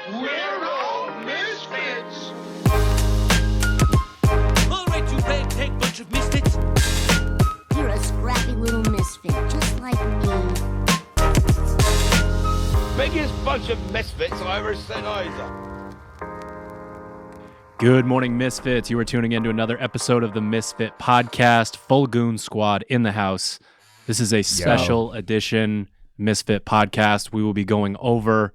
We're all misfits. All right, you ragtag bunch of misfits. You're a scrappy little misfit, just like me. Biggest bunch of misfits I ever set eyes on. Good morning, Misfits. You are tuning in to another episode of the Misfit Podcast. Full Goon Squad in the house. This is a special edition Misfit Podcast. We will be going over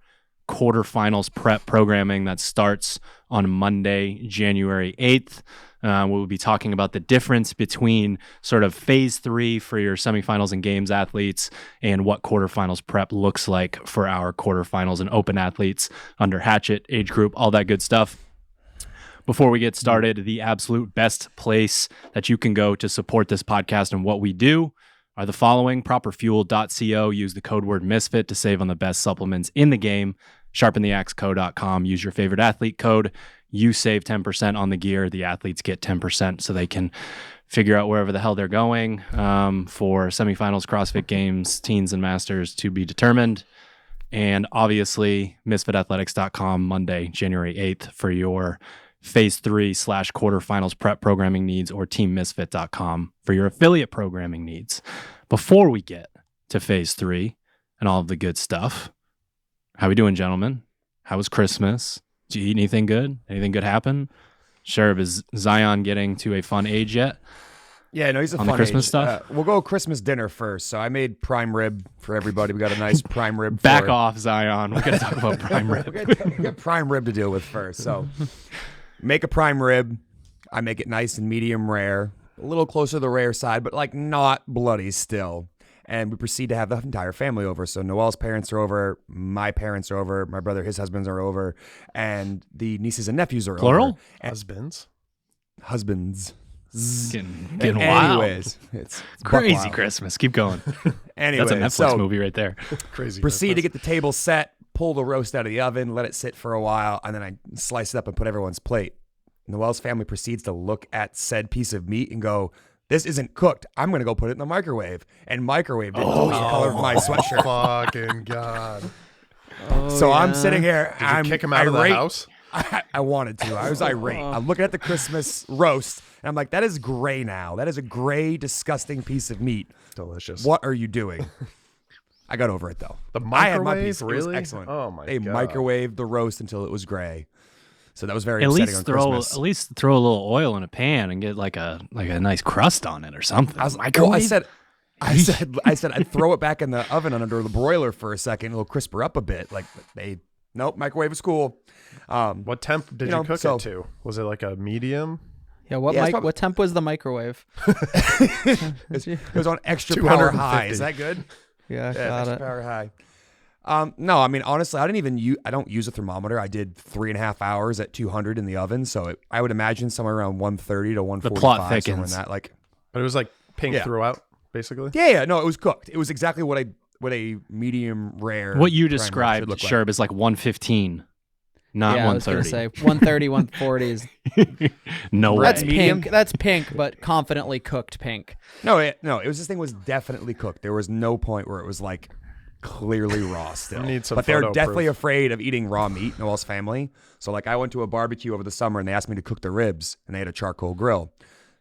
quarterfinals prep programming that starts on Monday, January 8th. We will be talking about the difference between sort of phase 3 for your semifinals and games athletes and what quarterfinals prep looks like for our quarterfinals and open athletes under Hatchet, age group, all that good stuff. Before we get started, the absolute best place that you can go to support this podcast and what we do are the following: properfuel.co. Use the code word misfit to save on the best supplements in the game. Sharpentheaxeco.com. Use your favorite athlete code. You save 10% on the gear. The athletes get 10% so they can figure out wherever the hell they're going for semifinals, CrossFit Games, teens and masters to be determined. And obviously, misfitathletics.com, Monday, January 8th for your phase 3/quarterfinals prep programming needs, or teammisfit.com for your affiliate programming needs. Before we get to phase 3 and all of the good stuff, how we doing, gentlemen? How was Christmas? Did you eat anything good? Anything good happen? Sherb, is Zion getting to a fun age yet? Yeah, no, he's a on fun the Christmas age. stuff? We'll go Christmas dinner first. So I made prime rib for everybody. We got a nice prime rib. Back off, Zion. We're going to talk about prime rib. We got prime rib to deal with first. So make a prime rib. I make it nice and medium rare, a little closer to the rare side, but like not bloody still. And we proceed to have the entire family over. So Noel's parents are over, my parents are over, my brother, his husbands are over, and the nieces and nephews are Plural? over. And husbands. Getting wild. Anyways, it's Crazy buck wild. Christmas. Keep going. Anyways, That's a Netflix so movie right there. Crazy. proceed to get the table set, pull the roast out of the oven, let it sit for a while, and then I slice it up and put everyone's plate. Noel's family proceeds to look at said piece of meat and go, "This isn't cooked. I'm going to go put it in the microwave." And microwaved it to the color of my sweatshirt. Fucking God. So I'm sitting here. Did you I'm kick him out of the irate. house? I wanted to. I was irate. I'm looking at the Christmas roast, and I'm like, that is gray now. That is a gray, disgusting piece of meat. Delicious. What are you doing? I got over it, though. The I had my microwave? piece. It was Really? excellent. Oh, my They God. microwaved the roast until it was gray. So that was very At upsetting on least Christmas. throw a little oil in a pan and get like a nice crust on it or something. I said I'd throw it back in the oven under the broiler for a second. It'll crisper up a bit. Nope, microwave is cool. What temp did you cook it to? Was it like a medium? Yeah, what temp was the microwave? It was on extra power high. 250. Is that good? Yeah, Yeah, got extra it. power high. No, I mean, honestly, I don't use a thermometer. I did 3.5 hours at 200 in the oven. So I would imagine somewhere around 130 to 145. plot somewhere in thickens. that, But it was like pink Yeah. throughout, basically. Yeah, no, it was cooked. It was exactly what a medium rare. What you prime rib described, should look like. Sherb, is like 115, not Yeah, I was gonna 130. say 130, 140 is No way. that's Medium? pink. That's pink, but confidently cooked pink. No, it was this thing was definitely cooked. There was no point where it was like clearly raw still. Need some But they're photo definitely proof. afraid of eating raw meat, Noel's family. So like I went to a barbecue over the summer and they asked me to cook the ribs and they had a charcoal grill.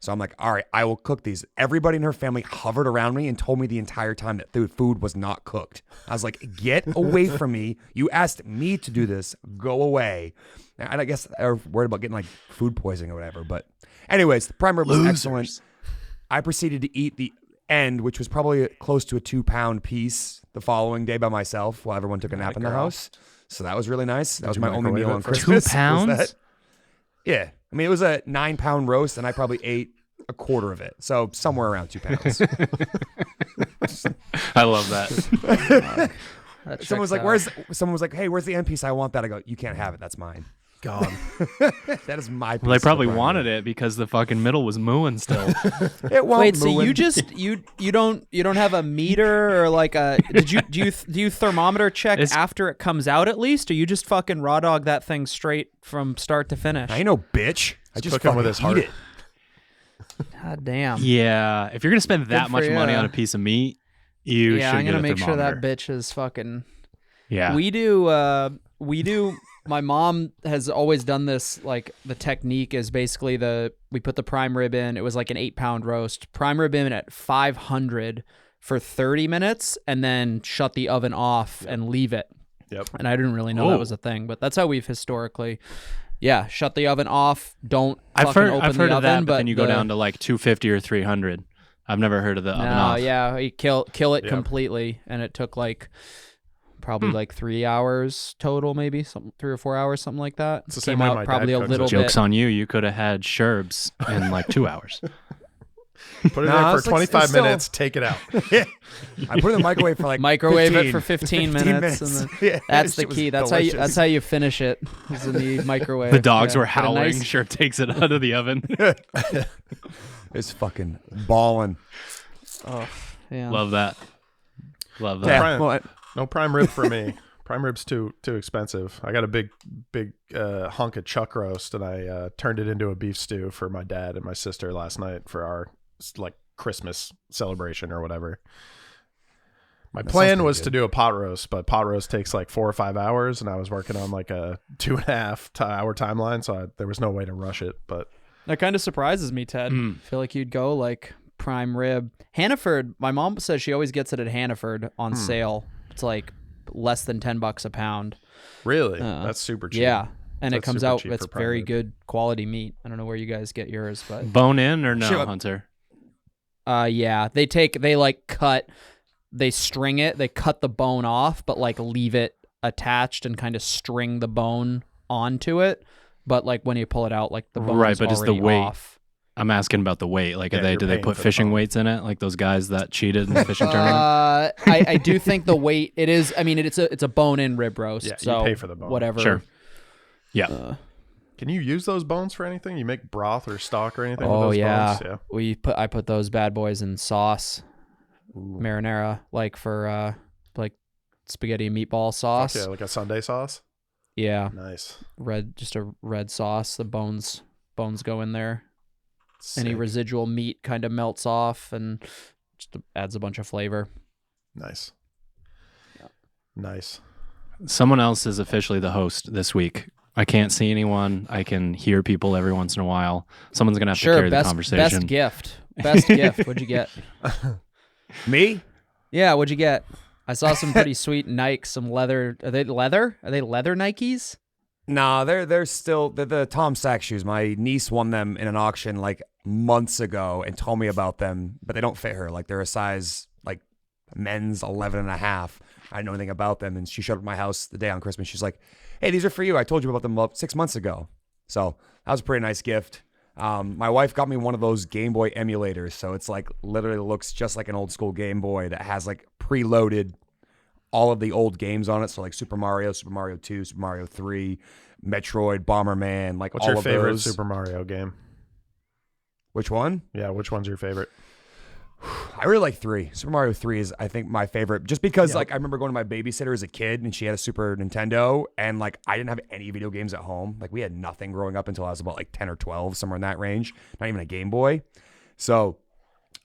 So I'm like, all right, I will cook these. Everybody in her family hovered around me and told me the entire time that the food was not cooked. I was like, get away from me. You asked me to do this. Go away. And I guess they're worried about getting like food poisoning or whatever. But anyways, the prime rib was excellent. I proceeded to eat the end, which was probably close to a 2-pound piece the following day by myself while everyone took a nap in the house. So that was really nice. That was you my only microwave meal it on for Christmas. 2 pounds? was that. Yeah. I mean, it was a 9-pound roast and I probably ate a quarter of it. So somewhere around 2 pounds. I love that. Someone was like, hey, where's the end piece? I want that. I go, you can't have it. That's mine. God. That is my piece. Well, they probably of the wanted it because the fucking middle was mooing still. It won't Wait, so ruin- you just you don't have a meter or like a do you thermometer check It's- after it comes out at least, or you just fucking raw dog that thing straight from start to finish? I ain't no bitch. I just cooking with fucking his eat heart. it. God damn. Yeah, if you're gonna spend that Good much for money ya. on a piece of meat, you Yeah, should I'm get gonna a make sure that thermometer. bitch is fucking. Yeah, We do My mom has always done this. Like the technique is basically we put the prime rib in. It was like an 8-pound roast. Prime rib in at 500 for 30 minutes, and then shut the oven off and leave it. Yep. And I didn't really know that was a thing, but that's how we've historically. Yeah, shut the oven off. Don't. I've heard open of the that, oven, but then you go down to like 250 or 300. I've never heard of the oven off. Yeah, you kill it completely, and it took like probably like 3 hours total, maybe 3 or 4 hours, something like that. It's the same Came way out my dad probably a cooks little it. bit. Joke's on you. You could have had sherbs in like 2 hours. Put it Nah, in it's for like- 25 it's still- minute, take it out. I put it in the microwave for like Microwave 15, it for 15 minutes. And then, Yeah, that's that the shit key. was That's delicious. how you finish it. Is in the microwave. The dogs Yeah. were Put a howling. nice- Sherp takes it out of the oven. It's fucking balling. Yeah. Love that. Love that. Yeah, Prime- well, No prime rib for me. Prime rib's too expensive. I got a big hunk of chuck roast, and I turned it into a beef stew for my dad and my sister last night for our like Christmas celebration or whatever. My plan was to do a pot roast, but pot roast takes like 4 or 5 hours, and I was working on like a 2.5 hour timeline, so there was no way to rush it. But That kind of surprises me, Ted. I feel like you'd go like prime rib. Hannaford, my mom says she always gets it at Hannaford on sale. It's like less than $10 a pound. really, that's super cheap. Yeah. And it That's comes super out, cheap it's for prime very rib. good quality meat. I don't know where you guys get yours, but Bone in or no, Sure. Hunter? yeah, they string it, they cut the bone off, but like leave it attached and kind of string the bone onto it. But like when you pull it out, like the bone Right, is but is the already weight- off. I'm asking about the weight. Like, Yeah, do you're they paying put for the fishing bone. weights in it? Like those guys that cheated in the fishing tournament? I do think the weight, it is, I mean, it's a bone-in rib roast. Yeah, you so pay for the bone. whatever. Sure. Yeah. Can you use those bones for anything? You make broth or stock or anything with Oh those yeah. bones? Yeah. I put those bad boys in sauce, marinara, like for like spaghetti and meatball sauce. Yeah, like a Sunday sauce. Yeah, Nice. just a red sauce. The bones go in there. Any Sick. residual meat kind of melts off and just adds a bunch of flavor. Nice. Nice. Someone else is officially the host this week. I can't see anyone. I can hear people every once in a while. Someone's going to have to carry the conversation. Best gift. Best gift. What'd you get? me? Yeah, what'd you get? I saw some pretty sweet Nikes, some leather. Are they leather? Are they leather Nikes? Nah, they're still the Tom Sachs shoes. My niece won them in an auction like months ago and told me about them, but they don't fit her. Like they're a size like men's 11 and a half. I didn't know anything about them, and she showed up at my house the day on Christmas. She's like, "Hey, these are for you. I told you about them about 6 months ago." So that was a pretty nice gift. My wife got me one of those Game Boy emulators, so it's like literally looks just like an old school Game Boy that has like preloaded all of the old games on it. So like Super Mario 2, Super Mario 3, Metroid, Bomberman, like What's all your of favorite those. Super Mario game? Which one? Yeah, which one's your favorite? I really like 3. Super Mario 3 is, I think, my favorite. Just because, like, I remember going to my babysitter as a kid, and she had a Super Nintendo, and, like, I didn't have any video games at home. Like, we had nothing growing up until I was about, like, 10 or 12, somewhere in that range. Not even a Game Boy. So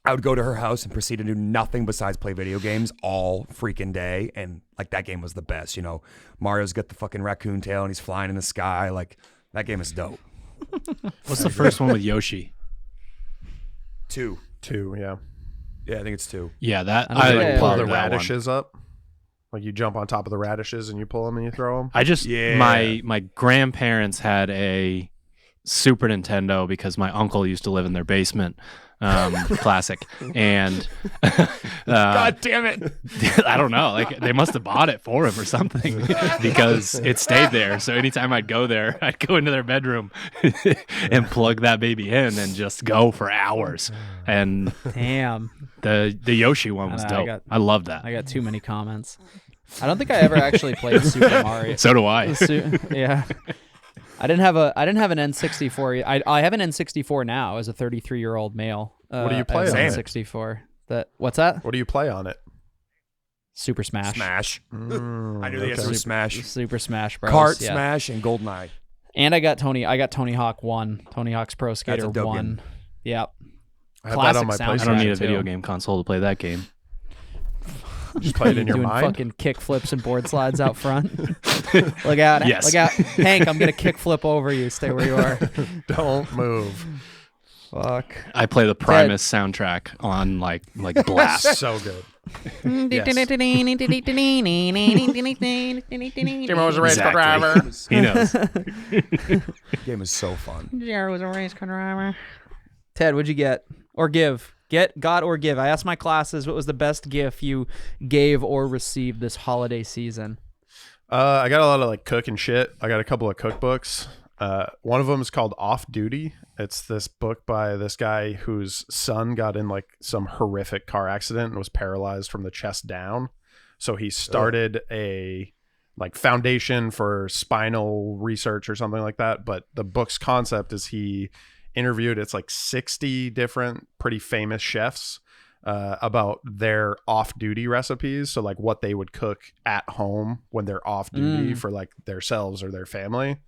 I would go to her house and proceed to do nothing besides play video games all freaking day. And, like, that game was the best, you know. Mario's got the fucking raccoon tail, and he's flying in the sky. Like, that game is dope. What's the first one with Yoshi? 2. 2, yeah. Yeah, I think it's 2. Yeah, that I don't I think I Pull love the that one. radishes up. Like you jump on top of the radishes and you pull them and you throw them. I just Yeah. my grandparents had a Super Nintendo because my uncle used to live in their basement. Classic. And God damn it. I don't know, like they must have bought it for him or something because it stayed there. So anytime I'd go there, I'd go into their bedroom and plug that baby in and just go for hours. And Damn. the Yoshi one was I dope. got- I love that. I got too many comments. I don't think I ever actually played Super Mario. So do I. Yeah. I didn't have an N64. I have an N64 now as a 33-year-old male. What do you play I have on an it? N64. What's that? What do you play on it? Super Smash. Smash. I knew the answer okay. was Smash. Super Smash Bros. Kart, yeah. Smash, and GoldenEye. And I got Tony Hawk 1. Tony Hawk's Pro Skater a dope 1. game. Yep. I have Classic that on my soundtrack. I don't need a too. video game console to play that game. Just play it in your Doing mind. fucking kick flips and board slides out front. Look out. Yes. Look out. Hank, I'm going to kick flip over you. Stay where you are. Don't move. Fuck. I play the Primus soundtrack on like blast. So good. Jimmo was a race car driver. He knows. Game is so fun. Jared was a race car driver. Ted, what'd you get? Or give? Got or give? I asked my classes what was the best gift you gave or received this holiday season. I got a lot of like cooking shit. I got a couple of cookbooks. One of them is called Off Duty. It's this book by this guy whose son got in like some horrific car accident and was paralyzed from the chest down. So he started a like foundation for spinal research or something like that. But the book's concept is he interviewed, it's like 60 different pretty famous chefs about their off-duty recipes. So like what they would cook at home when they're off duty for like themselves or their family.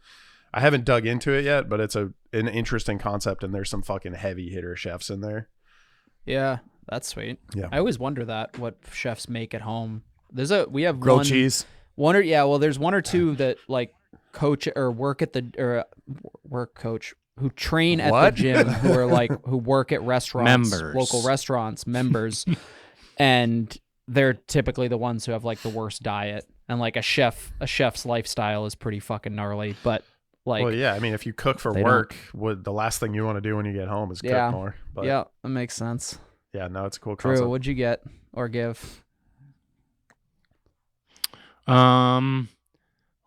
I haven't dug into it yet, but it's an interesting concept, and there's some fucking heavy hitter chefs in there. Yeah, that's sweet. Yeah. I always wonder that what chefs make at home. We have Grilled cheese. There's one or two that like coach or work at the work coach who train at the gym who are like who work at restaurants, local restaurants, members, and they're typically the ones who have like the worst diet, and like a chef's lifestyle is pretty fucking gnarly, but like, well, yeah, I mean, if you cook for work, the last thing you want to do when you get home is cook more. But yeah, that makes sense. Yeah, no, it's a cool concept. Drew, what'd you get or give?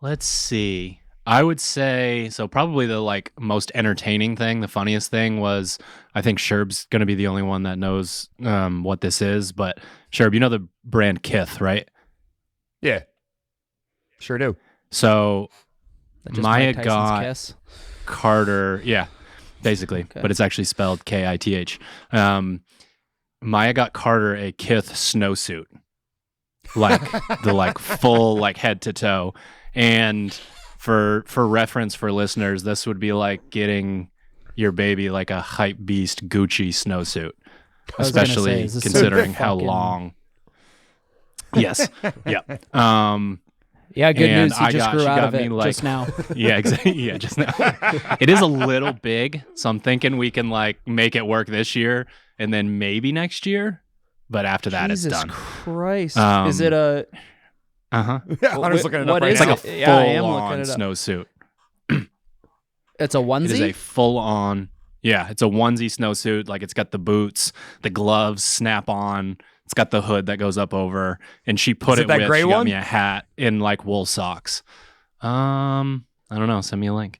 Let's see. I would say, so probably the like most entertaining thing, the funniest thing was, I think Sherb's going to be the only one that knows what this is, but Sherb, you know the brand Kith, right? Yeah. Sure do. So Maya Mike Tyson's got kiss? Carter, yeah, basically, but it's actually spelled Kith. Maya got Carter a Kith snowsuit, like the like full like head to toe, and for reference for listeners, this would be like getting your baby like a hype beast Gucci snowsuit, especially considering how long. Yes. Yeah. Yeah, good and news. He just grew out of it just now. Yeah, exactly. Yeah, just now. It is a little big, so I'm thinking we can like make it work this year and then maybe next year. But after that, Jesus it's done. Christ! Is it a? Yeah, I'm just looking it up right It's now. like a full-on snowsuit. It's a onesie. It is a full-on. Yeah, it's a onesie snowsuit. Like it's got the boots, the gloves, snap on. It's got the hood that goes up over, and she put Is it that with. gray She one? got me a hat in like wool socks. I don't know. Send me a link.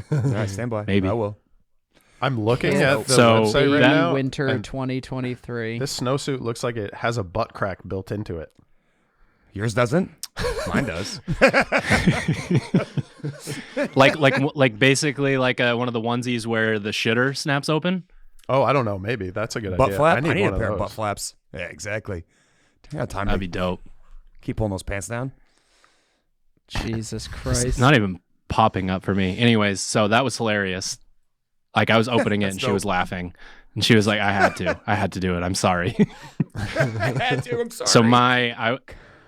All right, stand by. Maybe. I will. I'm looking at the So website right that- now. Winter and 2023. This snowsuit looks like it has a butt crack built into it. Yours doesn't? Mine does. like basically like one of the onesies where the shitter snaps open. Oh, I don't know. Maybe that's a good Butt idea. flap? I need, a one pair of of butt those. flaps. Yeah, exactly. I got time That'd to be dope. keep pulling those pants down. Jesus It's Christ! not even popping up for me. Anyways, so that was hilarious. Like I was opening it and she was laughing, and she was like, "I had to do it. I'm sorry." I had to. I'm sorry. So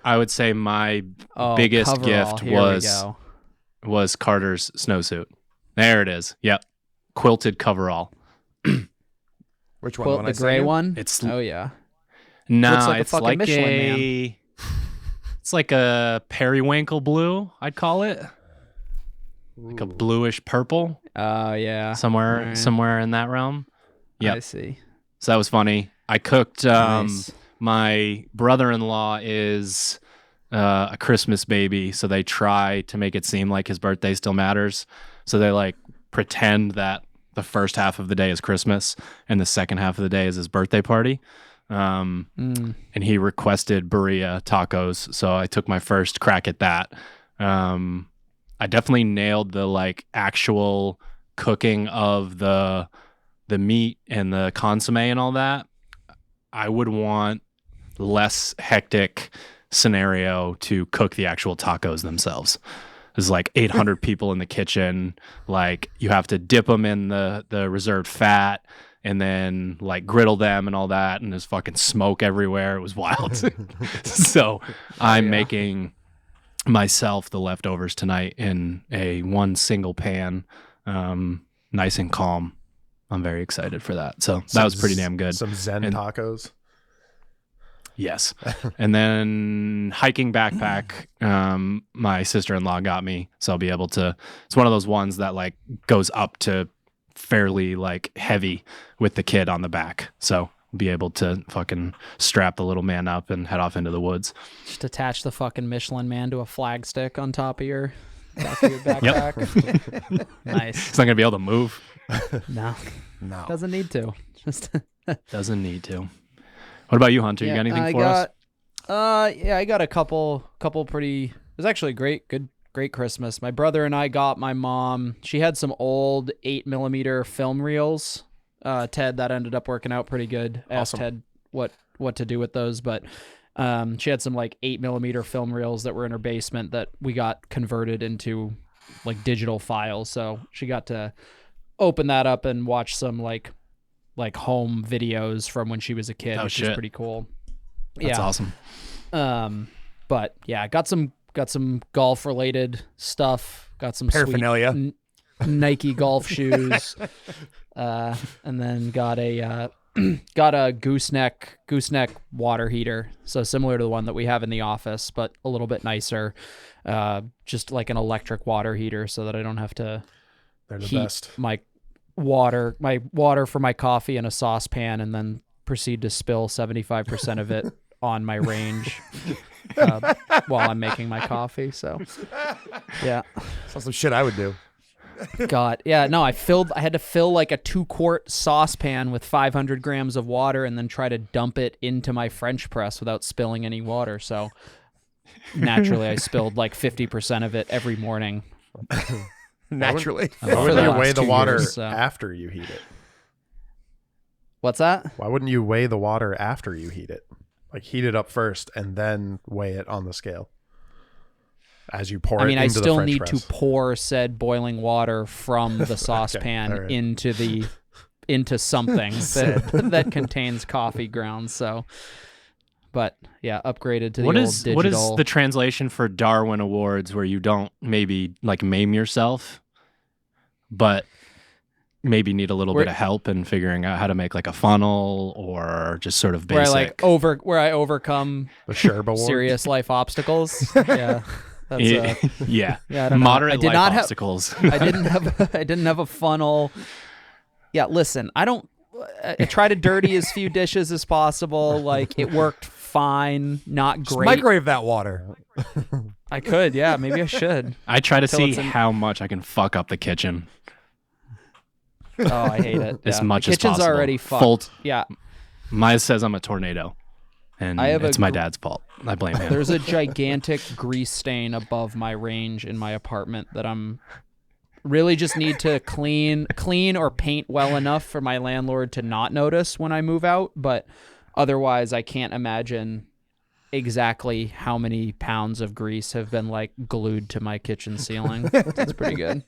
I would say my biggest coverall. gift Here we go. was Carter's snowsuit. There it is. Yep, quilted coverall. Which one? Quilt, When the I sent gray you? one. It's Oh yeah. no, Looks like a it's fucking like Michelin a. It's like a periwinkle blue, I'd call it. Like a bluish purple, Oh yeah. somewhere in that realm. I Yep. see. So that was funny. I cooked. Nice. My brother-in-law is a Christmas baby, so they try to make it seem like his birthday still matters. So they like pretend that the first half of the day is Christmas and the second half of the day is his birthday party. And he requested birria tacos, so I took my first crack at that. I definitely nailed the like actual cooking of the meat and the consomme and all that. I would want less hectic scenario to cook the actual tacos themselves. There's like 800 people in the kitchen. Like you have to dip them in the reserved fat and then like griddle them and all that. And there's fucking smoke everywhere. It was wild. So I'm making myself the leftovers tonight in one single pan, nice and calm. I'm very excited for that. So that was pretty damn good. Some Zen tacos. Yes. And then hiking backpack, my sister-in-law got me. So I'll be able to, it's one of those ones that like goes up to fairly like heavy with the kid on the back. So be able to fucking strap the little man up and head off into the woods. Just attach the fucking Michelin Man to a flag stick on top of your backpack. Nice. It's not going to be able to move. No. Doesn't need to. Just doesn't need to. What about you, Hunter? You got anything for us? I got a couple pretty. It was actually great Christmas. My brother and I got my mom. She had some old 8mm film reels. Ted, that ended up working out pretty good. Asked Ted what to do with those, but she had some like 8mm film reels that were in her basement that we got converted into like digital files. So she got to open that up and watch some like home videos from when she was a kid, which is pretty cool. That's awesome. But yeah, I got some golf related stuff. Got some paraphernalia, sweet Nike golf shoes, and then got a gooseneck water heater. So similar to the one that we have in the office, but a little bit nicer. Just like an electric water heater, so that I don't have to heat my water for my coffee in a saucepan and then proceed to spill 75% of it on my range while I'm making my coffee. So yeah, that's some shit I would do. God, yeah, no, I had to fill like a 2-quart saucepan with 500 grams of water and then try to dump it into my French press without spilling any water. So naturally, I spilled like 50% of it every morning. Naturally. Why wouldn't you weigh the water years, after you heat it? What's that? Why wouldn't you weigh the water after you heat it? Like heat it up first and then weigh it on the scale as you pour it into the French press. I still need to pour said boiling water from the saucepan into something that contains coffee grounds. So, but yeah, upgraded to the old digital. What is the translation for Darwin Awards where you don't maybe like maim yourself, but maybe need a little bit of help in figuring out how to make like a funnel or just sort of basic. Where I overcome the Sherb Award? Serious life obstacles. Yeah. That's, yeah. I don't Moderate know. life obstacles. I didn't have a funnel. Yeah, listen, I try to dirty as few dishes as possible. Like it worked fine, not Just great. microwave that water. I could, yeah, maybe I should. I try to see how much I can fuck up the kitchen. Oh, I hate it. As yeah. much the as possible. Kitchen's already fucked. Yeah. Mine says I'm a tornado, and it's my dad's fault. I blame him. There's a gigantic grease stain above my range in my apartment that I'm really just need to clean or paint well enough for my landlord to not notice when I move out. But otherwise, I can't imagine exactly how many pounds of grease have been like glued to my kitchen ceiling. That's pretty good.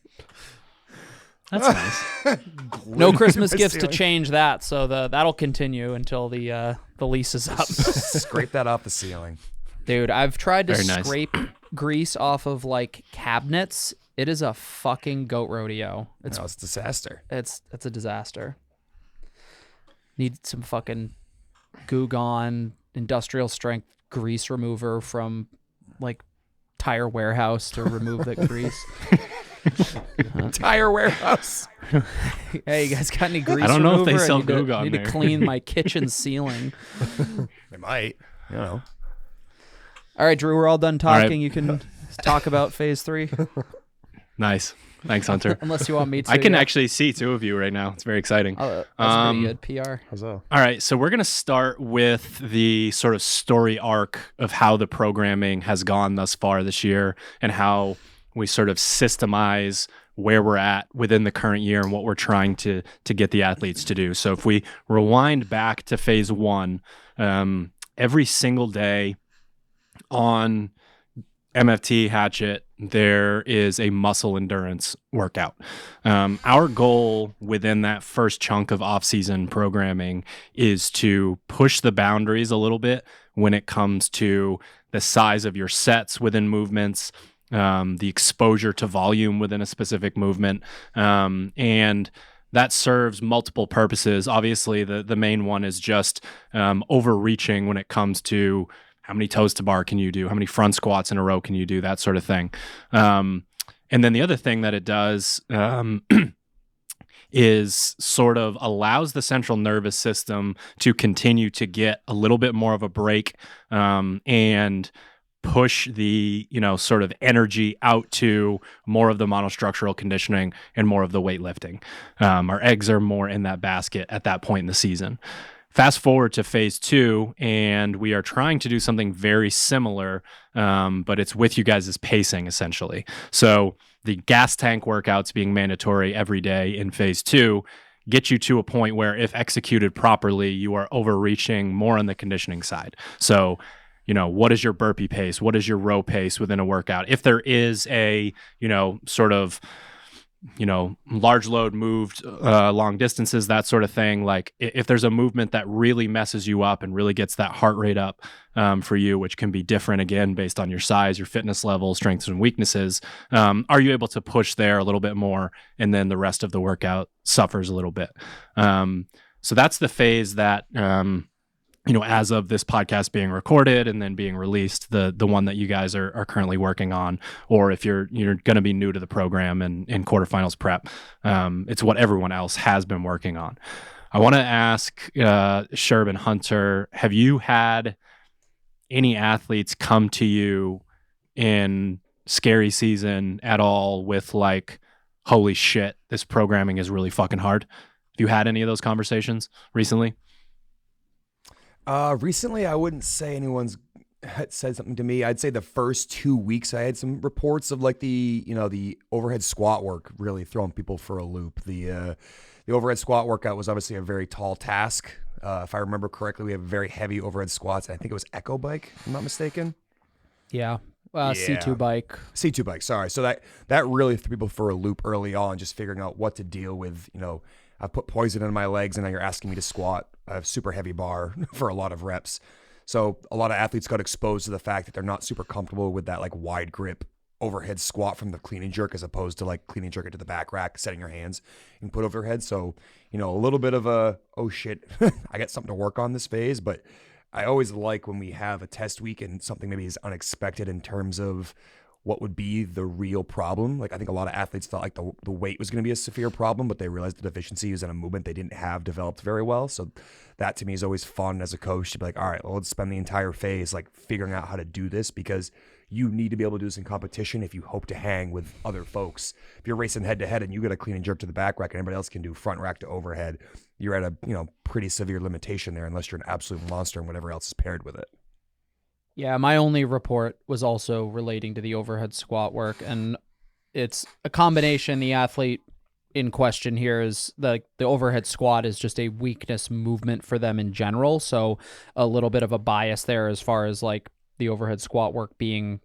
That's nice. No Christmas gifts to change that, so that'll continue until the lease is up. Scrape that off the ceiling. Dude, I've tried to Very nice. scrape grease off of like cabinets. It is a fucking goat rodeo. It's a disaster. It's a disaster. Need some fucking Goo Gone industrial strength grease remover from like Tire Warehouse to remove that grease. Tire Warehouse. Hey, you guys got any grease? I don't know if they remover? sell I need to- Goo Gone Need there. to clean my kitchen ceiling. They might. You know. All right, Drew, we're all done All right. talking. You can talk about phase 3, Nice. Thanks, Hunter. unless you want me to. I can yeah. actually see two of you right now. It's very exciting. Oh, that's pretty good PR. How's that? All right, so we're going to start with the sort of story arc of how the programming has gone thus far this year and how we sort of systemize where we're at within the current year and what we're trying to get the athletes to do. So if we rewind back to phase 1, every single day on MFT, Hatchet, there is a muscle endurance workout. Our goal within that first chunk of off-season programming is to push the boundaries a little bit when it comes to the size of your sets within movements, the exposure to volume within a specific movement, and that serves multiple purposes. Obviously, the main one is just overreaching when it comes to how many toes to bar can you do? How many front squats in a row can you do? That sort of thing. And then the other thing that it does is sort of allows the central nervous system to continue to get a little bit more of a break and push the, sort of energy out to more of the monostructural conditioning and more of the weightlifting. Our eggs are more in that basket at that point in the season. Fast forward to phase 2, and we are trying to do something very similar, but it's with you guys' pacing, essentially. So the gas tank workouts being mandatory every day in phase 2 get you to a point where, if executed properly, you are overreaching more on the conditioning side. So, what is your burpee pace? What is your row pace within a workout? If there is a, sort of large load moved long distances, that sort of thing. Like if there's a movement that really messes you up and really gets that heart rate up for you, which can be different again based on your size, your fitness level, strengths and weaknesses, are you able to push there a little bit more, and then the rest of the workout suffers a little bit? So that's the phase that as of this podcast being recorded and then being released, the one that you guys are currently working on, or if you're going to be new to the program and in quarterfinals prep, it's what everyone else has been working on. I want to ask Sherb and Hunter, have you had any athletes come to you in scary season at all with like, holy shit, this programming is really fucking hard? Have you had any of those conversations recently? Recently, I wouldn't say anyone's said something to me. I'd say the first 2 weeks, I had some reports of like the overhead squat work really throwing people for a loop. The overhead squat workout was obviously a very tall task. If I remember correctly, we have very heavy overhead squats. I think it was Echo Bike, if I'm not mistaken. Yeah. C2 bike. C2 bike, sorry. So that really threw people for a loop early on, just figuring out what to deal with. I've put poison in my legs, and now you're asking me to squat a super heavy bar for a lot of reps. So a lot of athletes got exposed to the fact that they're not super comfortable with that like wide grip overhead squat from the clean and jerk, as opposed to like clean and jerk it to the back rack, setting your hands and put overhead. So, a little bit of a, oh shit, I got something to work on this phase. But I always like when we have a test week and something maybe is unexpected in terms of what would be the real problem. Like I think a lot of athletes felt like the weight was going to be a severe problem, but they realized the deficiency was in a movement they didn't have developed very well. So that to me is always fun as a coach to be like, all right, well, let's spend the entire phase like figuring out how to do this, because you need to be able to do this in competition if you hope to hang with other folks. If you're racing head to head and you got to clean and jerk to the back rack and everybody else can do front rack to overhead, you're at a pretty severe limitation there unless you're an absolute monster and whatever else is paired with it. Yeah, my only report was also relating to the overhead squat work, and it's a combination. The athlete in question here is the overhead squat is just a weakness movement for them in general, so a little bit of a bias there as far as like the overhead squat work being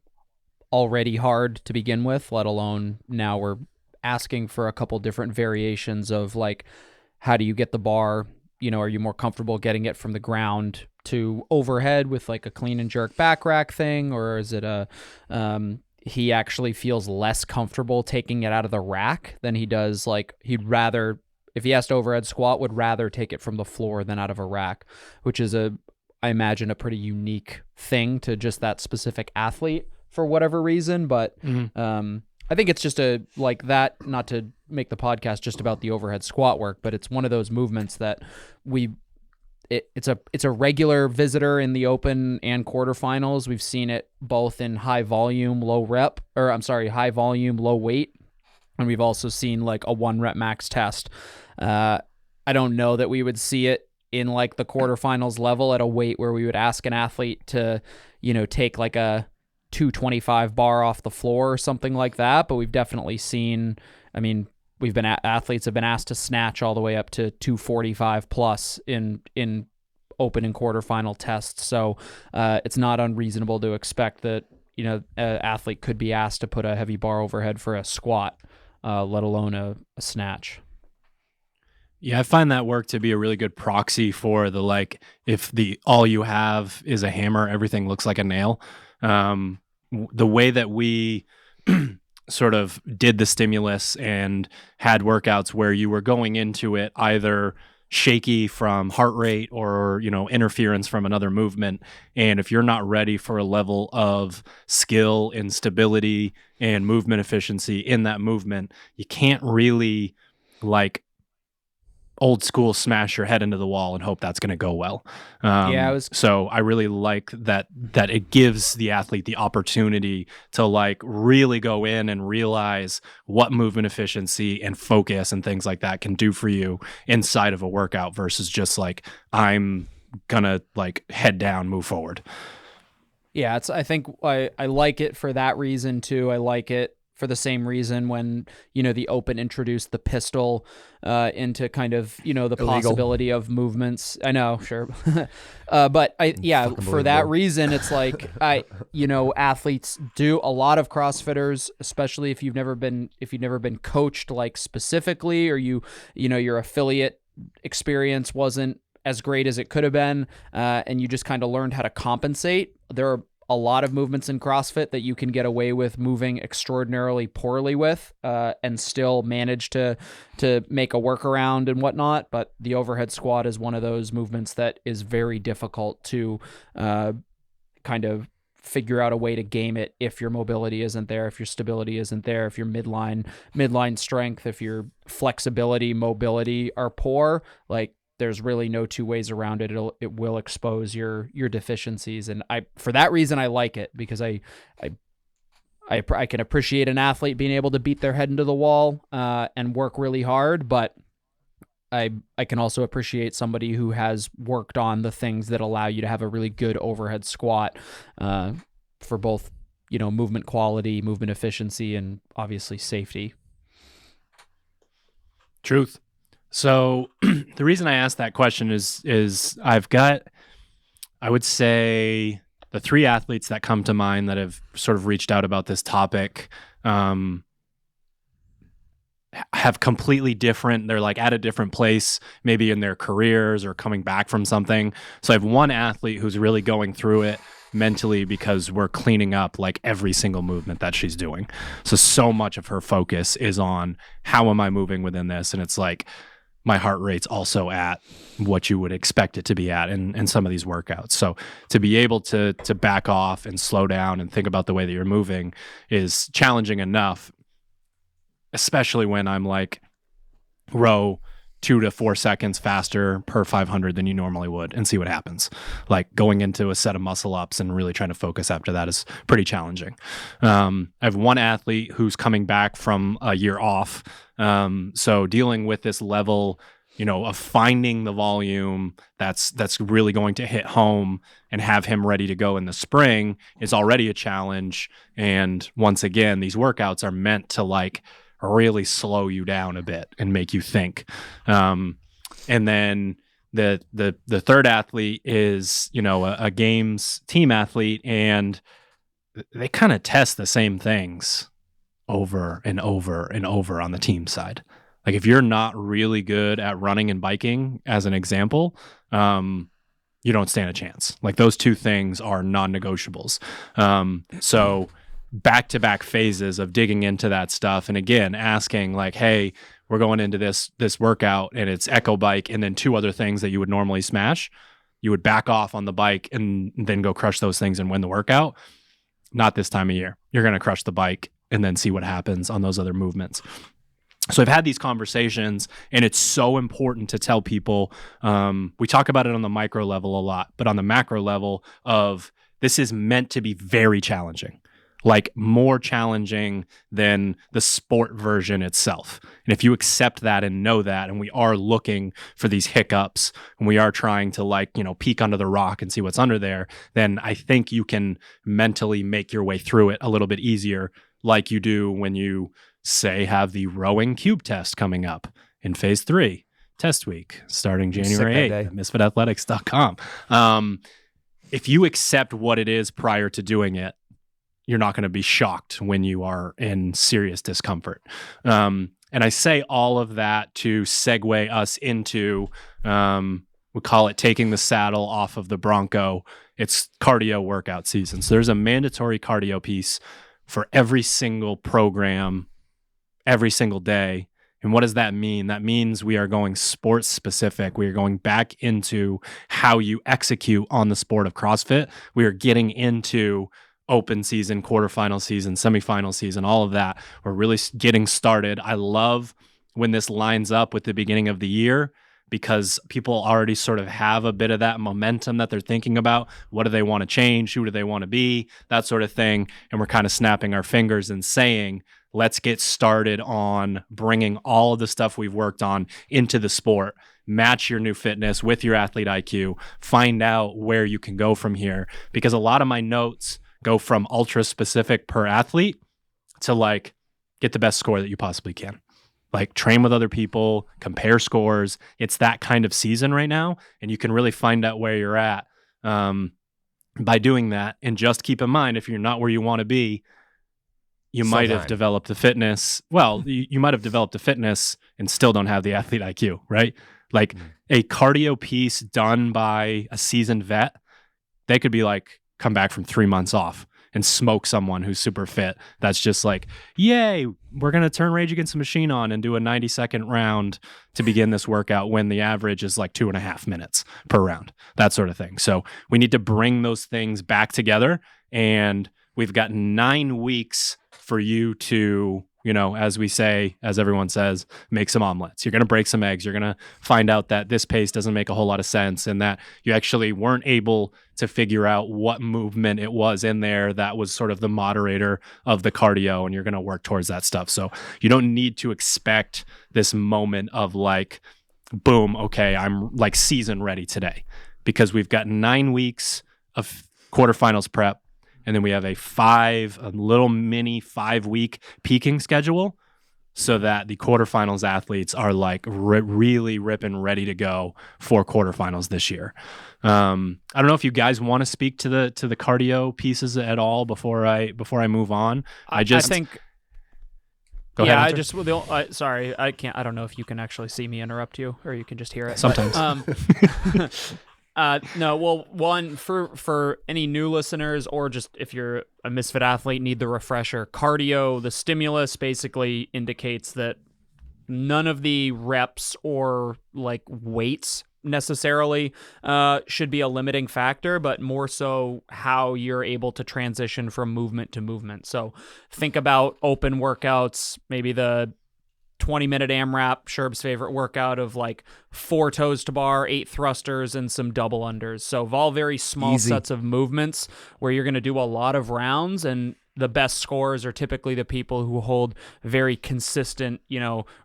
already hard to begin with, let alone now we're asking for a couple different variations of like, how do you get the bar? Are you more comfortable getting it from the ground to overhead with like a clean and jerk back rack thing? Or is it he actually feels less comfortable taking it out of the rack than he does, like he'd rather, if he has to overhead squat, would rather take it from the floor than out of a rack, which is I imagine a pretty unique thing to just that specific athlete for whatever reason. But I think it's just that, not to make the podcast just about the overhead squat work, but it's one of those movements that it's a regular visitor in the open and quarterfinals. We've seen it both in high volume, low weight. And we've also seen like a 1 rep max test. I don't know that we would see it in like the quarterfinals level at a weight where we would ask an athlete to, take like a 225 bar off the floor or something like that. But we've definitely seen, athletes have been asked to snatch all the way up to 245 plus in open and quarterfinal tests. So it's not unreasonable to expect that an athlete could be asked to put a heavy bar overhead for a squat, let alone a snatch. Yeah, I find that work to be a really good proxy for the, like, if all you have is a hammer, everything looks like a nail. The way that we sort of did the stimulus and had workouts where you were going into it either shaky from heart rate or, interference from another movement. And if you're not ready for a level of skill and stability and movement efficiency in that movement, you can't really, like, old school smash your head into the wall and hope that's going to go well. So I really like that it gives the athlete the opportunity to, like, really go in and realize what movement efficiency and focus and things like that can do for you inside of a workout versus just like, I'm gonna, like, head down, move forward. Yeah, I think I like it for that reason too. I like it for the same reason when, the Open introduced the pistol into kind of, the Illegal. possibility of movements. I know, sure. But for that reason, it's like, athletes do, a lot of CrossFitters, especially if you've never been coached, like, specifically, or your affiliate experience wasn't as great as it could have been, and you just kind of learned how to compensate. There are a lot of movements in CrossFit that you can get away with moving extraordinarily poorly with, and still manage to make a workaround and whatnot. But the overhead squat is one of those movements that is very difficult to kind of figure out a way to game it if your mobility isn't there, if your stability isn't there, if your midline strength, if your flexibility, mobility are poor. Like, there's really no two ways around it. It will expose your deficiencies. And for that reason, I like it, because I can appreciate an athlete being able to beat their head into the wall and work really hard, but I can also appreciate somebody who has worked on the things that allow you to have a really good overhead squat for both, movement quality, movement efficiency, and obviously safety. Truth. So the reason I asked that question is I've got, I would say, the three athletes that come to mind that have sort of reached out about this topic have completely different, they're like at a different place, maybe in their careers or coming back from something. So I have one athlete who's really going through it mentally because we're cleaning up, like, every single movement that she's doing. So much of her focus is on how am I moving within this? And it's like, my heart rate's also at what you would expect it to be at in some of these workouts. So to be able to back off and slow down and think about the way that you're moving is challenging enough, especially when I'm like, row 2 to 4 seconds faster per 500 than you normally would, and see what happens. Like, going into a set of muscle ups and really trying to focus after that is pretty challenging. I have one athlete who's coming back from a year off. So dealing with this level, of finding the volume that's really going to hit home and have him ready to go in the spring is already a challenge. And once again, these workouts are meant to, like, really slow you down a bit and make you think. And then the third athlete is, a games team athlete, and they kind of test the same things over and over and over on the team side. Like, if you're not really good at running and biking, as an example, you don't stand a chance. Like, those two things are non-negotiables. So back-to-back phases of digging into that stuff, and again asking, like, hey, we're going into this workout and it's echo bike and then 2 other things that you would normally smash. You would back off on the bike and then go crush those things and win the workout. Not this time of year. You're going to crush the bike and then see what happens on those other movements. So I've had these conversations, and it's so important to tell people, we talk about it on the micro level a lot, but on the macro level of, this is meant to be very challenging. Like, more challenging than the sport version itself. And if you accept that and know that, and we are looking for these hiccups, and we are trying to, like, peek under the rock and see what's under there, then I think you can mentally make your way through it a little bit easier, like you do when you, say, have the rowing cube test coming up in phase 3, test week, starting January 8th at misfitathletics.com. If you accept what it is prior to doing it, you're not going to be shocked when you are in serious discomfort. And I say all of that to segue us into, we call it taking the saddle off of the Bronco. It's cardio workout season. So there's a mandatory cardio piece for every single program, every single day. And what does that mean? That means we are going sports specific. We are going back into how you execute on the sport of CrossFit. We are getting into open season, quarterfinal season, semifinal season, all of that. We're really getting started. I love when this lines up with the beginning of the year, because people already sort of have a bit of that momentum that they're thinking about. What do they want to change? Who do they want to be? That sort of thing. And we're kind of snapping our fingers and saying, let's get started on bringing all of the stuff we've worked on into the sport. Match your new fitness with your athlete IQ. Find out where you can go from here. Because a lot of my notes go from ultra specific per athlete to like get the best score that you possibly can. Like train with other people, compare scores. It's that kind of season right now. And you can really find out where you're at by doing that. And just keep in mind, if you're not where you want to be, you might have developed the fitness. Well, you might have developed the fitness and still don't have the athlete IQ, right? Like a cardio piece done by a seasoned vet, they could be like, come back from 3 months off and smoke someone who's super fit. That's just like, yay, we're going to turn Rage Against the Machine on and do a 90-second round to begin this workout when the average is like 2.5 minutes per round, that sort of thing. So we need to bring those things back together, and we've got 9 weeks for you to, as we say, as everyone says, make some omelets. You're going to break some eggs. You're going to find out that this pace doesn't make a whole lot of sense, and that you actually weren't able to figure out what movement it was in there that was sort of the moderator of the cardio, and you're going to work towards that stuff. So you don't need to expect this moment of like, boom, okay, I'm like season ready today, because we've got 9 weeks of quarterfinals prep. And then we have a little mini 5-week peaking schedule, so that the quarterfinals athletes are like really ripping ready to go for quarterfinals this year. I don't know if you guys want to speak to the cardio pieces at all before I move on. I think. Go ahead. Sorry, I can't. I don't know if you can actually see me interrupt you, or you can just hear it. Sometimes. No, well, one, for any new listeners, or just if you're a Misfit athlete, need the refresher, cardio, the stimulus basically indicates that none of the reps or like weights necessarily should be a limiting factor, but more so how you're able to transition from movement to movement. So think about open workouts, maybe the 20-minute AMRAP, Sherb's favorite workout, of like 4 toes to bar, 8 thrusters, and some double unders. So all very small sets of movements where you're going to do a lot of rounds, and the best scorers are typically the people who hold very consistent,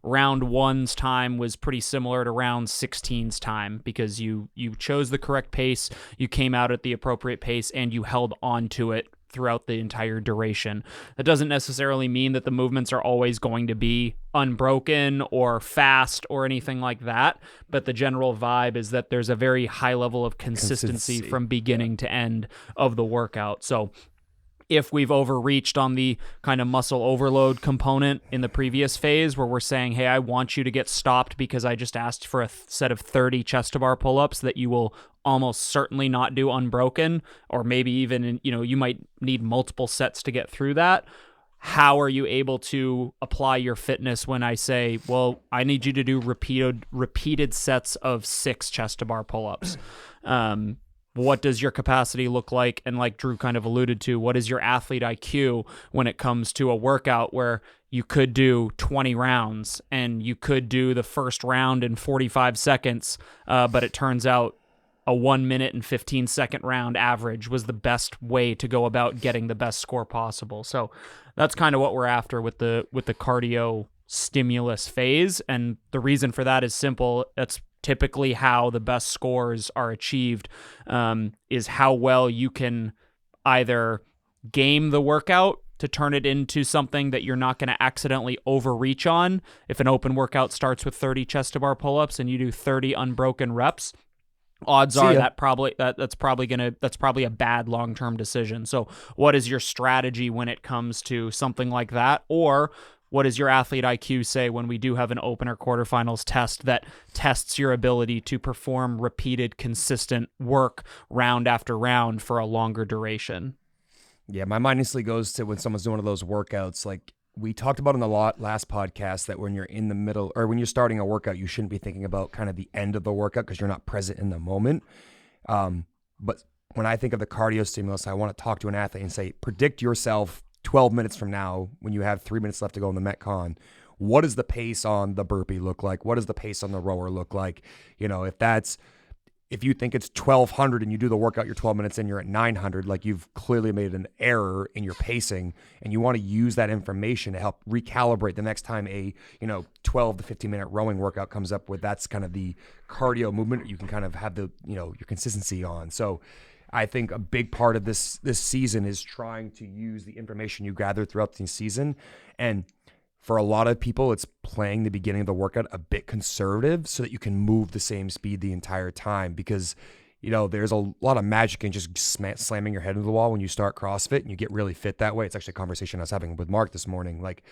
round 1's time was pretty similar to round 16's time, because you chose the correct pace, you came out at the appropriate pace, and you held on to it throughout the entire duration. That doesn't necessarily mean that the movements are always going to be unbroken or fast or anything like that, but the general vibe is that there's a very high level of consistency from beginning to end of the workout. So if we've overreached on the kind of muscle overload component in the previous phase, where we're saying, hey, I want you to get stopped because I just asked for a set of 30 chest to bar pull-ups that you will almost certainly not do unbroken, or maybe even, you might need multiple sets to get through that. How are you able to apply your fitness when I say, well, I need you to do repeated sets of 6 chest to bar pull-ups? What does your capacity look like? And like Drew kind of alluded to, what is your athlete IQ when it comes to a workout where you could do 20 rounds and you could do the first round in 45 seconds, but it turns out a 1 minute and 15-second round average was the best way to go about getting the best score possible. So that's kind of what we're after with the cardio stimulus phase. And the reason for that is simple. That's typically how the best scores are achieved, is how well you can either game the workout to turn it into something that you're not going to accidentally overreach on. If an open workout starts with 30 chest to bar pull-ups and you do 30 unbroken reps, odds See are ya. that's probably a bad long-term decision. So what is your strategy when it comes to something like that? Or what does your athlete IQ say when we do have an open or quarterfinals test that tests your ability to perform repeated, consistent work round after round for a longer duration? Yeah, my mind instantly goes to when someone's doing one of those workouts. Like we talked about in the last podcast, that when you're in the middle or when you're starting a workout, you shouldn't be thinking about kind of the end of the workout because you're not present in the moment. But when I think of the cardio stimulus, I want to talk to an athlete and say, predict yourself 12 minutes from now when you have 3 minutes left to go in the Metcon. What does the pace on the burpee look like? What does the pace on the rower look like? You know, if you think it's 1200 and you do the workout, you're 12 minutes in, you're at 900, like you've clearly made an error in your pacing, and you want to use that information to help recalibrate the next time a 12 to 15 minute rowing workout comes up with. That's kind of the cardio movement you can kind of have the your consistency on. So I think a big part of this season is trying to use the information you gather throughout the season. And for a lot of people, it's playing the beginning of the workout a bit conservative so that you can move the same speed the entire time, because there's a lot of magic in just slamming your head into the wall when you start CrossFit, and you get really fit that way. It's actually a conversation I was having with Mark this morning. Like,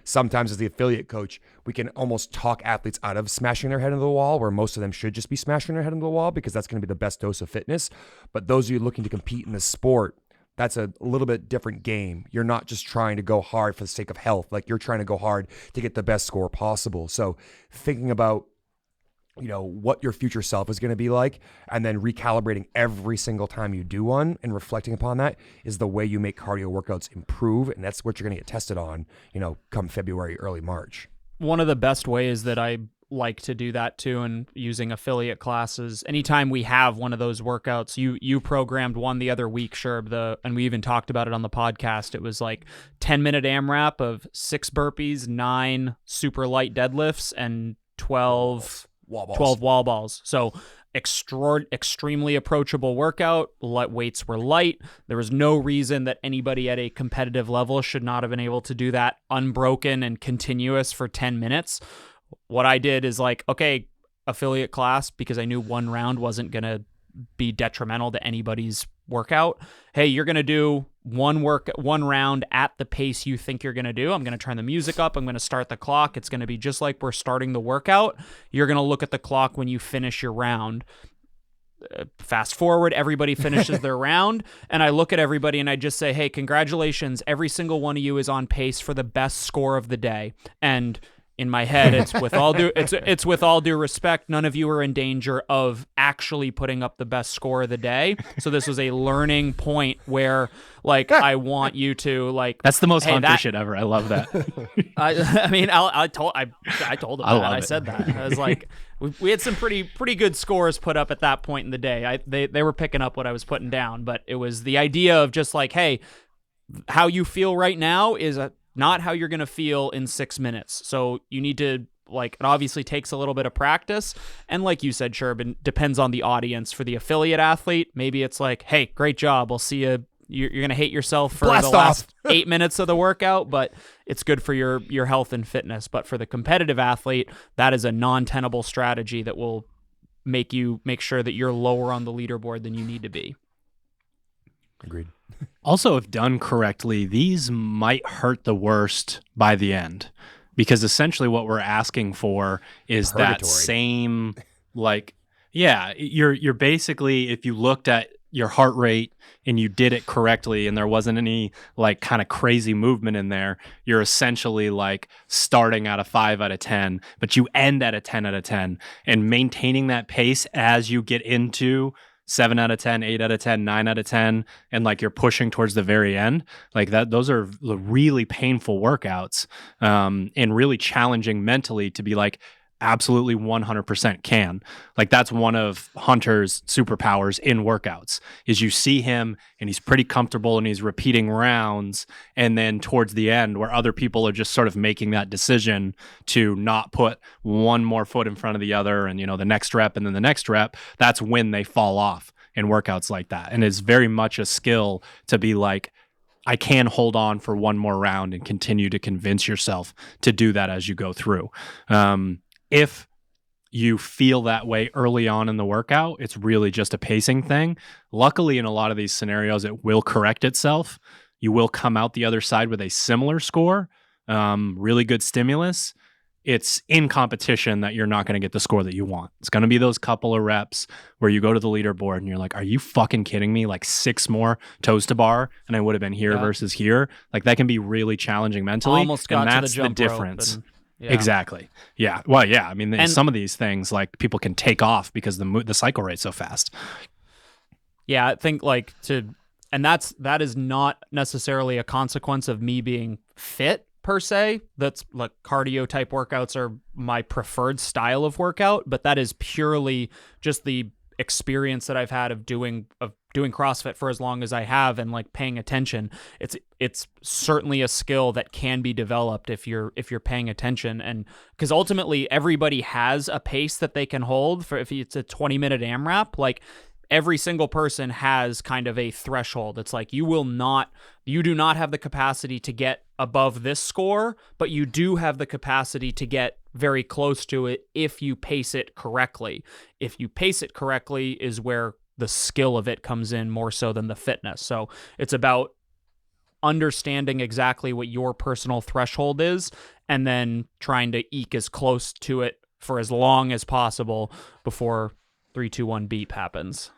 sometimes as the affiliate coach, we can almost talk athletes out of smashing their head into the wall, where most of them should just be smashing their head into the wall because that's going to be the best dose of fitness. But those of you looking to compete in the sport, that's a little bit different game. You're not just trying to go hard for the sake of health. Like, you're trying to go hard to get the best score possible. So thinking about what your future self is going to be like, and then recalibrating every single time you do one and reflecting upon that is the way you make cardio workouts improve. And that's what you're going to get tested on, come February, early March. One of the best ways that I like to do that too, and using affiliate classes, anytime we have one of those workouts, you programmed one the other week, Sherb, and we even talked about it on the podcast. It was like 10-minute AMRAP of 6 burpees, 9 super light deadlifts, and 12 wall balls. So extremely approachable workout. Weights were light. There was no reason that anybody at a competitive level should not have been able to do that unbroken and continuous for 10 minutes. What I did is like, okay, affiliate class, because I knew one round wasn't going to be detrimental to anybody's workout. Hey, you're going to do one round at the pace you think you're going to do. I'm going to turn the music up. I'm going to start the clock. It's going to be just like we're starting the workout. You're going to look at the clock when you finish your round. Fast forward, everybody finishes their round, and I look at everybody and I just say, hey, congratulations. Every single one of you is on pace for the best score of the day. And in my head, it's with all due respect, none of you are in danger of actually putting up the best score of the day. So this was a learning point where, like, I want you to, like, That's the most Hunter shit ever. I love that. I told him that. I said that. I was like, we had some pretty good scores put up at that point in the day. They were picking up what I was putting down, but it was the idea of just like, hey, how you feel right now is not how you're going to feel in 6 minutes. So you need to, like, it obviously takes a little bit of practice. And like you said, Sherbin, depends on the audience. For the affiliate athlete, maybe it's like, hey, great job. We'll see you. You're going to hate yourself for the last 8 minutes of the workout, but it's good for your health and fitness. But for the competitive athlete, that is a non-tenable strategy that will make sure that you're lower on the leaderboard than you need to be. Agreed. Also, if done correctly, these might hurt the worst by the end, because essentially what we're asking for is that same, like, yeah, you're basically, if you looked at your heart rate and you did it correctly and there wasn't any like kind of crazy movement in there, you're essentially like starting at a 5 out of 10, but you end at a 10 out of 10, and maintaining that pace as you get into 7 out of 10, 8 out of 10, 9 out of 10, and like you're pushing towards the very end, like that, those are really painful workouts, and really challenging mentally to be like, absolutely 100% can. Like, that's one of Hunter's superpowers in workouts, is you see him and he's pretty comfortable and he's repeating rounds, and then towards the end where other people are just sort of making that decision to not put one more foot in front of the other, and the next rep and then the next rep, that's when they fall off in workouts like that. And it's very much a skill to be like, I can hold on for one more round, and continue to convince yourself to do that as you go through. If you feel that way early on in the workout, it's really just a pacing thing. Luckily, in a lot of these scenarios, it will correct itself. You will come out the other side with a similar score, really good stimulus. It's in competition that you're not going to get the score that you want. It's going to be those couple of reps where you go to the leaderboard and you're like, are you fucking kidding me? Like 6 more toes to bar and I would have been here versus here. Like that can be really challenging mentally. Almost got and to that's the jump rope difference. and- yeah. Exactly. Yeah. Well, yeah. I mean, And- some of these things, like people can take off because the cycle rate's so fast. Yeah, I think that is not necessarily a consequence of me being fit per se. That's like cardio type workouts are my preferred style of workout, but that is purely just the experience that I've had of doing CrossFit for as long as I have and like paying attention. It's certainly a skill that can be developed if you're paying attention, and because ultimately everybody has a pace that they can hold for if it's a 20-minute AMRAP. Like every single person has kind of a threshold. It's like you do not have the capacity to get above this score, but you do have the capacity to get very close to it if you pace it correctly. If you pace it correctly is where the skill of it comes in more so than the fitness. So it's about understanding exactly what your personal threshold is and then trying to eke as close to it for as long as possible before 3, 2, 1 beep happens.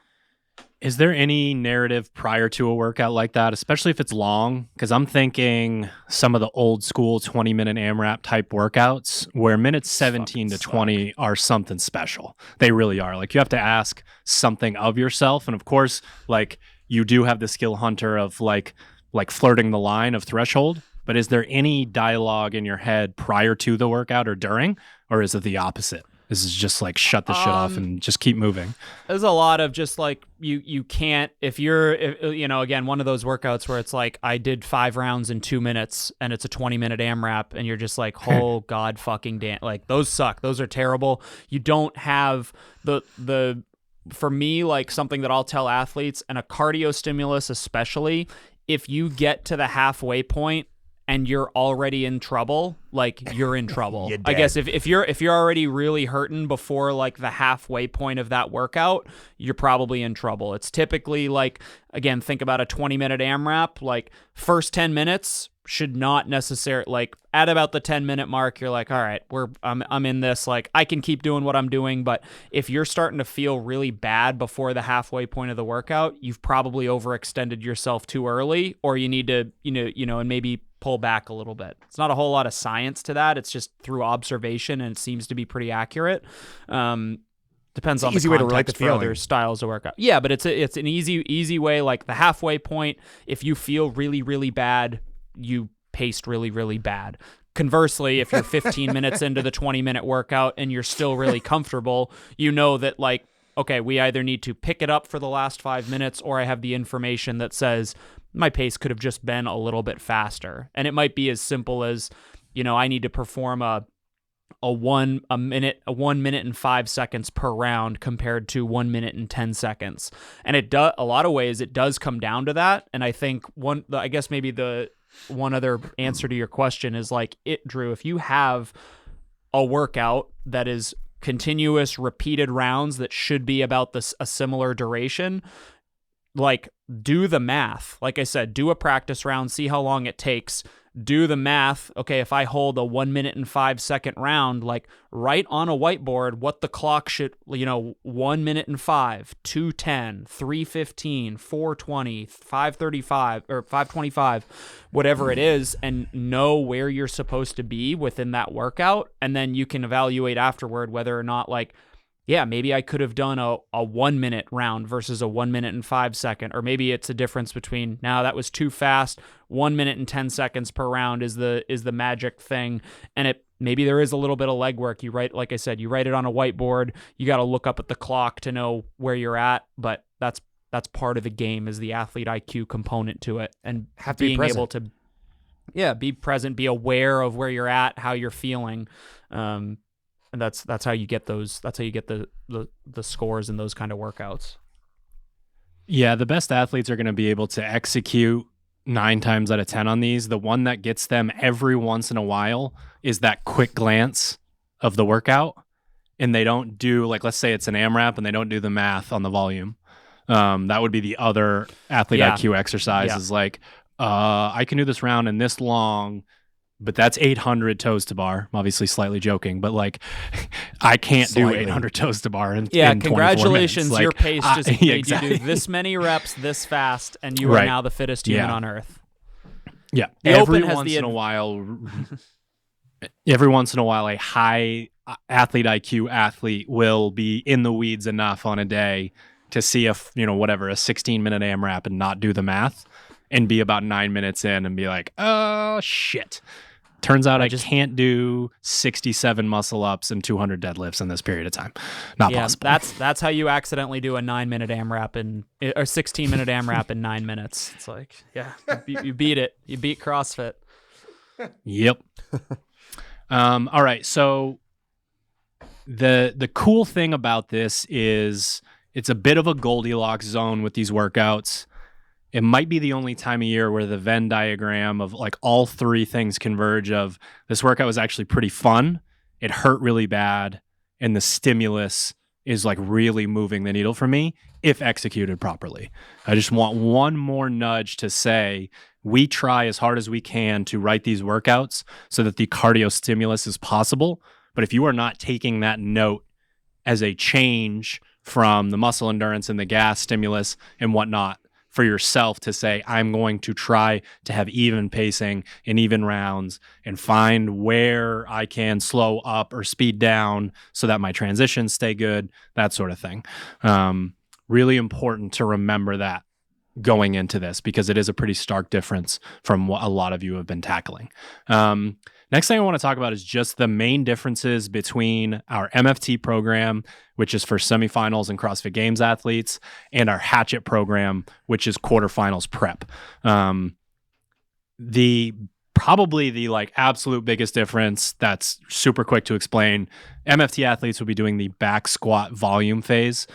Is there any narrative prior to a workout like that, especially if it's long? Because I'm thinking some of the old school 20-minute AMRAP type workouts where minutes 17 to 20 are something special. They really are. Like you have to ask something of yourself. And of course, like you do have the skill hunter of like flirting the line of threshold. But is there any dialogue in your head prior to the workout or during, or is it the opposite? This is just like shut the shit off and just keep moving. There's a lot of just like you can't if again one of those workouts where it's like I did 5 rounds in 2 minutes and it's a 20-minute AMRAP and you're just like oh god fucking damn, like those suck, those are terrible. You don't have the for me, like something that I'll tell athletes and a cardio stimulus especially, if you get to the halfway point and you're already in trouble, like you're in trouble. I guess if you're already really hurting before like the halfway point of that workout, you're probably in trouble. It's typically like, again, think about a 20-minute AMRAP, like first 10 minutes should not necessarily, like at about the 10-minute mark, you're like, all right, I'm in this, like I can keep doing what I'm doing. But if you're starting to feel really bad before the halfway point of the workout, you've probably overextended yourself too early, or you need to, and maybe pull back a little bit. It's not a whole lot of science to that. It's just through observation, and it seems to be pretty accurate. Depends on the easy way to relate context the for feeling. other styles of workout. Yeah, but it's an easy way. Like the halfway point, if you feel really, really bad, you paced really, really bad. Conversely, if you're 15 minutes into the 20-minute workout and you're still really comfortable, you know that like, okay, we either need to pick it up for the last 5 minutes, or I have the information that says my pace could have just been a little bit faster. And it might be as simple as, I need to perform a 1 minute and 5 seconds per round compared to 1 minute and 10 seconds. And a lot of ways it does come down to that. And I think maybe the one other answer to your question is like Drew, if you have a workout that is continuous repeated rounds that should be about a similar duration, like do the math. Like I said, do a practice round, see how long it takes. Do the math. Okay, if I hold a 1 minute and 5 second round, like write on a whiteboard what the clock should, 1 minute and 5, 2:10, 3:15, 4:20, 5:35, or 5:25, whatever it is, and know where you're supposed to be within that workout. And then you can evaluate afterward whether or not like, yeah, maybe I could have done a 1 minute round versus a 1 minute and 5 second, or maybe it's a difference between, now that was too fast. 1 minute and 10 seconds per round is the magic thing. And maybe there is a little bit of legwork. Like I said, you write it on a whiteboard. You got to look up at the clock to know where you're at, but that's part of the game, is the athlete IQ component to it, and being able to, be present, be aware of where you're at, how you're feeling. And that's how you get those. That's how you get the scores in those kind of workouts. Yeah, the best athletes are going to be able to execute 9 times out of 10 on these. The one that gets them every once in a while is that quick glance of the workout. and they don't do, like, let's say it's an AMRAP and they don't do the math on the volume. That would be the other athlete IQ exercise is like, I can do this round in this long, but that's 800 toes to bar. I'm obviously slightly joking, but like I can't do 800 toes to bar in 24 congratulations. minutes. Your Like, pace just made exactly. you do this many reps this fast, and you are now the fittest human on earth. Yeah. The Every Open has once the in a while, a high athlete IQ athlete will be in the weeds enough on a day to see a 16-minute AMRAP and not do the math and be about 9 minutes in and be like, oh shit. Turns out I just can't do 67 muscle ups and 200 deadlifts in this period of time. Not possible. That's how you accidentally do a 9-minute AMRAP or 16-minute AMRAP in 9 minutes. It's like, you beat it. You beat CrossFit. Yep. All right. So the cool thing about this is it's a bit of a Goldilocks zone with these workouts. It might be the only time of year where the Venn diagram of like all three things converge of this workout was actually pretty fun. It hurt really bad. And the stimulus is like really moving the needle for me if executed properly. I just want one more nudge to say we try as hard as we can to write these workouts so that the cardio stimulus is possible. But if you are not taking that note as a change from the muscle endurance and the gas stimulus and whatnot, for yourself to say, I'm going to try to have even pacing and even rounds and find where I can slow up or speed down so that my transitions stay good, that sort of thing. Really important to remember that going into this because it is a pretty stark difference from what a lot of you have been tackling. Next thing I want to talk about is just the main differences between our MFT program, which is for semifinals and CrossFit Games athletes, and our Hatchet program, which is quarterfinals prep. Probably the like absolute biggest difference that's super quick to explain. MFT athletes will be doing the back squat volume phase.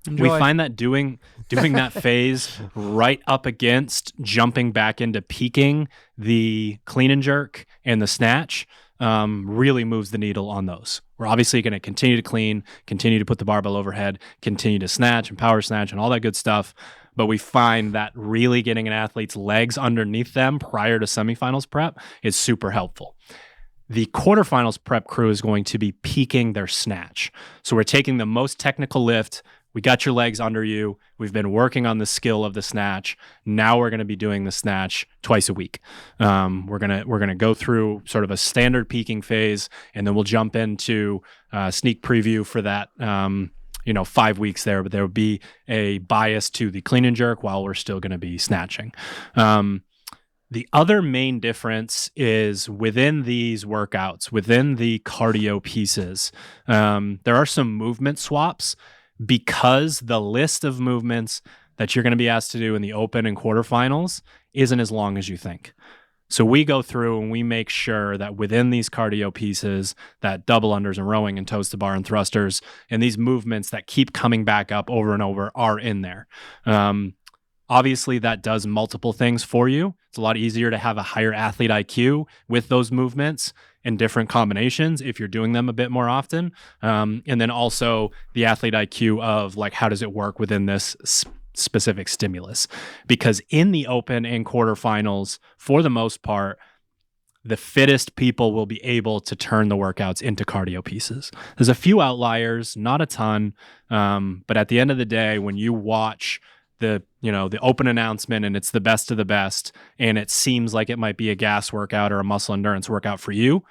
We find that doing that phase right up against jumping back into peaking the clean and jerk and the snatch really moves the needle on those. We're obviously going to continue to clean, continue to put the barbell overhead, continue to snatch and power snatch and all that good stuff. But we find that really getting an athlete's legs underneath them prior to semifinals prep is super helpful. The quarterfinals prep crew is going to be peaking their snatch. So we're taking the most technical lift. We got your legs under you. We've been working on the skill of the snatch. Now we're going to be doing the snatch twice a week. We're gonna go through sort of a standard peaking phase, and then we'll jump into sneak preview for that. 5 weeks there, but there will be a bias to the clean and jerk while we're still going to be snatching. The other main difference is within these workouts, within the cardio pieces, there are some movement swaps. Because the list of movements that you're going to be asked to do in the open and quarterfinals isn't as long as you think. So we go through and we make sure that within these cardio pieces, that double unders and rowing and toes to bar and thrusters and these movements that keep coming back up over and over are in there. Obviously, that does multiple things for you. It's a lot easier to have a higher athlete IQ with those movements in different combinations if you're doing them a bit more often. And then also the athlete IQ of like, how does it work within this specific stimulus? Because in the open and quarterfinals, for the most part, the fittest people will be able to turn the workouts into cardio pieces. There's a few outliers, not a ton. But at the end of the day, when you watch the open announcement and it's the best of the best and it seems like it might be a gas workout or a muscle endurance workout for you,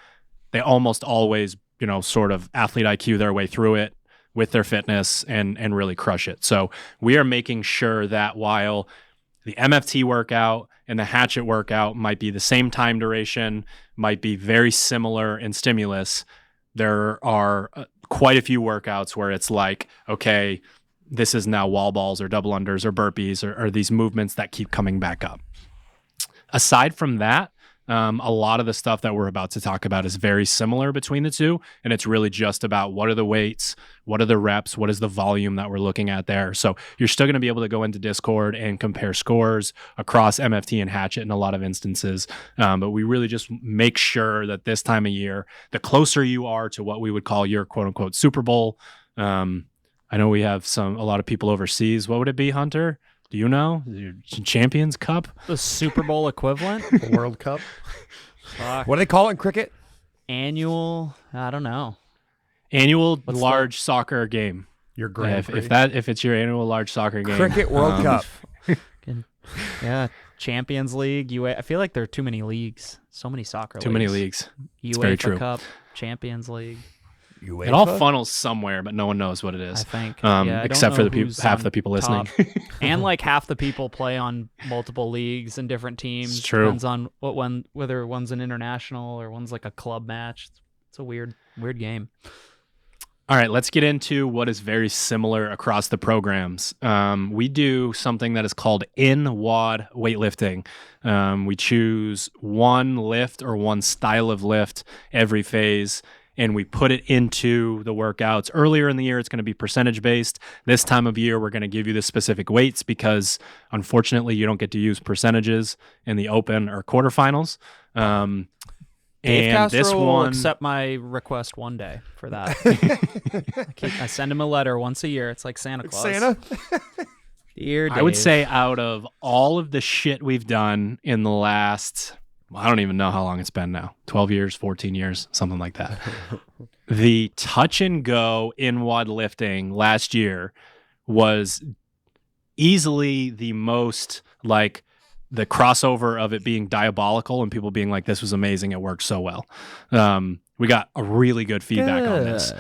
they almost always sort of athlete IQ their way through it with their fitness and really crush it. So we are making sure that while the MFT workout and the Hatchet workout might be the same time duration, might be very similar in stimulus, there are quite a few workouts where it's like, okay, this is now wall balls or double unders or burpees or these movements that keep coming back up. Aside from that, A lot of the stuff that we're about to talk about is very similar between the two, and it's really just about what are the weights, what are the reps, what is the volume that we're looking at there. So you're still going to be able to go into Discord and compare scores across MFT and Hatchet in a lot of instances, but we really just make sure that this time of year, the closer you are to what we would call your quote-unquote Super Bowl, I know we have a lot of people overseas. What would it be, Hunter? Do you know? Your Champions Cup? The Super Bowl equivalent? The World Cup. Fuck. What do they call it in cricket? Annual? I don't know. Annual What's large soccer game. Your Grand Prix. If it's your annual large soccer game. Cricket World Cup. Yeah, Champions League. I feel like there are too many leagues. So many soccer Too many leagues. It's UEFA very true. Cup, Champions League. It all funnels somewhere, but no one knows what it is. I think. I don't except for know the who's half on the people listening. top. And like half the people play on multiple leagues and different teams. It's true. Depends on whether one's an international or one's like a club match. It's a weird game. All right, let's get into what is very similar across the programs. We do something that is called In-Wad Weightlifting. We choose one lift or one style of lift every phase, and we put it into the workouts. Earlier in the year, it's going to be percentage-based. This time of year, we're going to give you the specific weights because, unfortunately, you don't get to use percentages in the open or quarterfinals. Dave And Castro this will one, accept my request one day for that. I send him a letter once a year. It's like Santa Claus. Santa? Dear I would Dave. say out of all of the shit we've done in the last, I don't even know how long it's been now, 12 years, 14 years, something like that. The touch and go In-Wad lifting last year was easily the most like the crossover of it being diabolical and people being like, this was amazing. It worked so well. We got a really good feedback on this.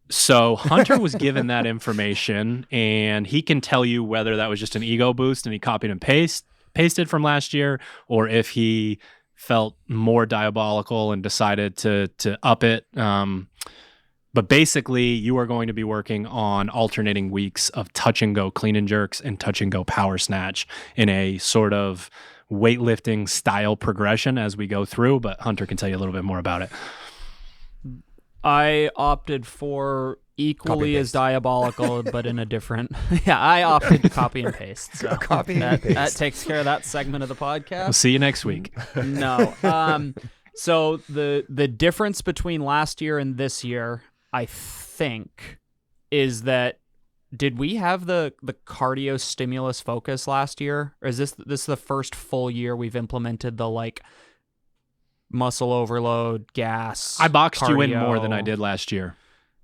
So Hunter was given that information, and he can tell you whether that was just an ego boost and he copied and pasted from last year, or if he felt more diabolical and decided to up it. But basically, you are going to be working on alternating weeks of touch and go clean and jerks and touch and go power snatch in a sort of weightlifting style progression as we go through. But Hunter can tell you a little bit more about it. I opted for equally as diabolical, but in a different. Yeah, I opted to copy and paste. So Copy and paste. that takes care of that segment of the podcast. We'll see you next week. No. So the difference between last year and this year, I think, is that did we have the cardio stimulus focus last year, or is this the first full year we've implemented the like muscle overload, gas? I boxed you in cardio? more than I did last year.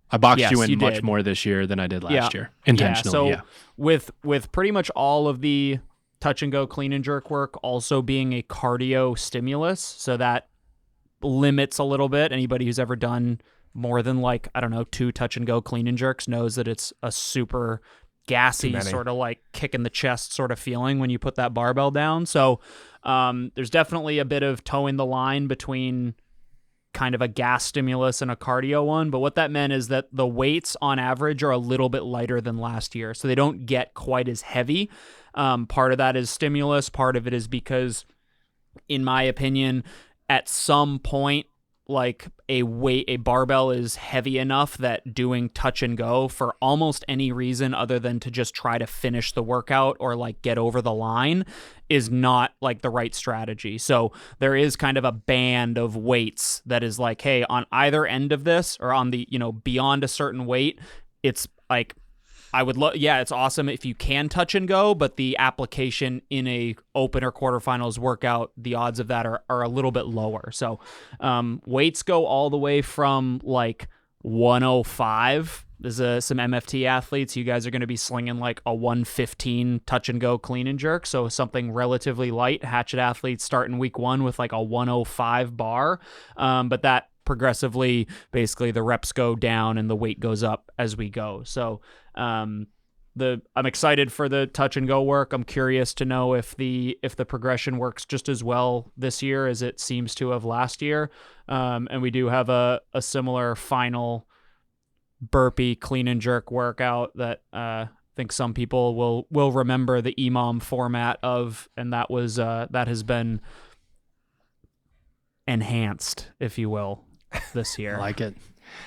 I boxed Yes, you in you much did. more this year than I did last Yeah. year. Intentionally, So with pretty much all of the touch and go clean and jerk work also being a cardio stimulus, so that limits a little bit. Anybody who's ever done more than like, I don't know, 2 touch and go clean and jerks knows that it's a super gassy sort of like kick in the chest sort of feeling when you put that barbell down. So there's definitely a bit of towing the line between kind of a gas stimulus and a cardio one. But what that meant is that the weights on average are a little bit lighter than last year. So they don't get quite as heavy. Part of that is stimulus. Part of it is because, in my opinion, at some point, like a barbell is heavy enough that doing touch and go for almost any reason other than to just try to finish the workout or like get over the line is not like the right strategy. So there is kind of a band of weights that is like, hey, on either end of this or on the, beyond a certain weight, it's like, I would it's awesome if you can touch and go, but the application in a open or quarterfinals workout, the odds of that are a little bit lower. So weights go all the way from like 105. There's some MFT athletes. You guys are going to be slinging like a 115 touch and go clean and jerk. So something relatively light. Hatchet athletes start in week 1 with like a 105 bar. But that progressively, basically the reps go down and the weight goes up as we go. So I'm excited for the touch and go work. I'm curious to know if the progression works just as well this year as it seems to have last year. And we do have a similar final burpee clean and jerk workout that I think some people will remember the EMOM format of, and that was that has been enhanced, if you will, this year. I like it.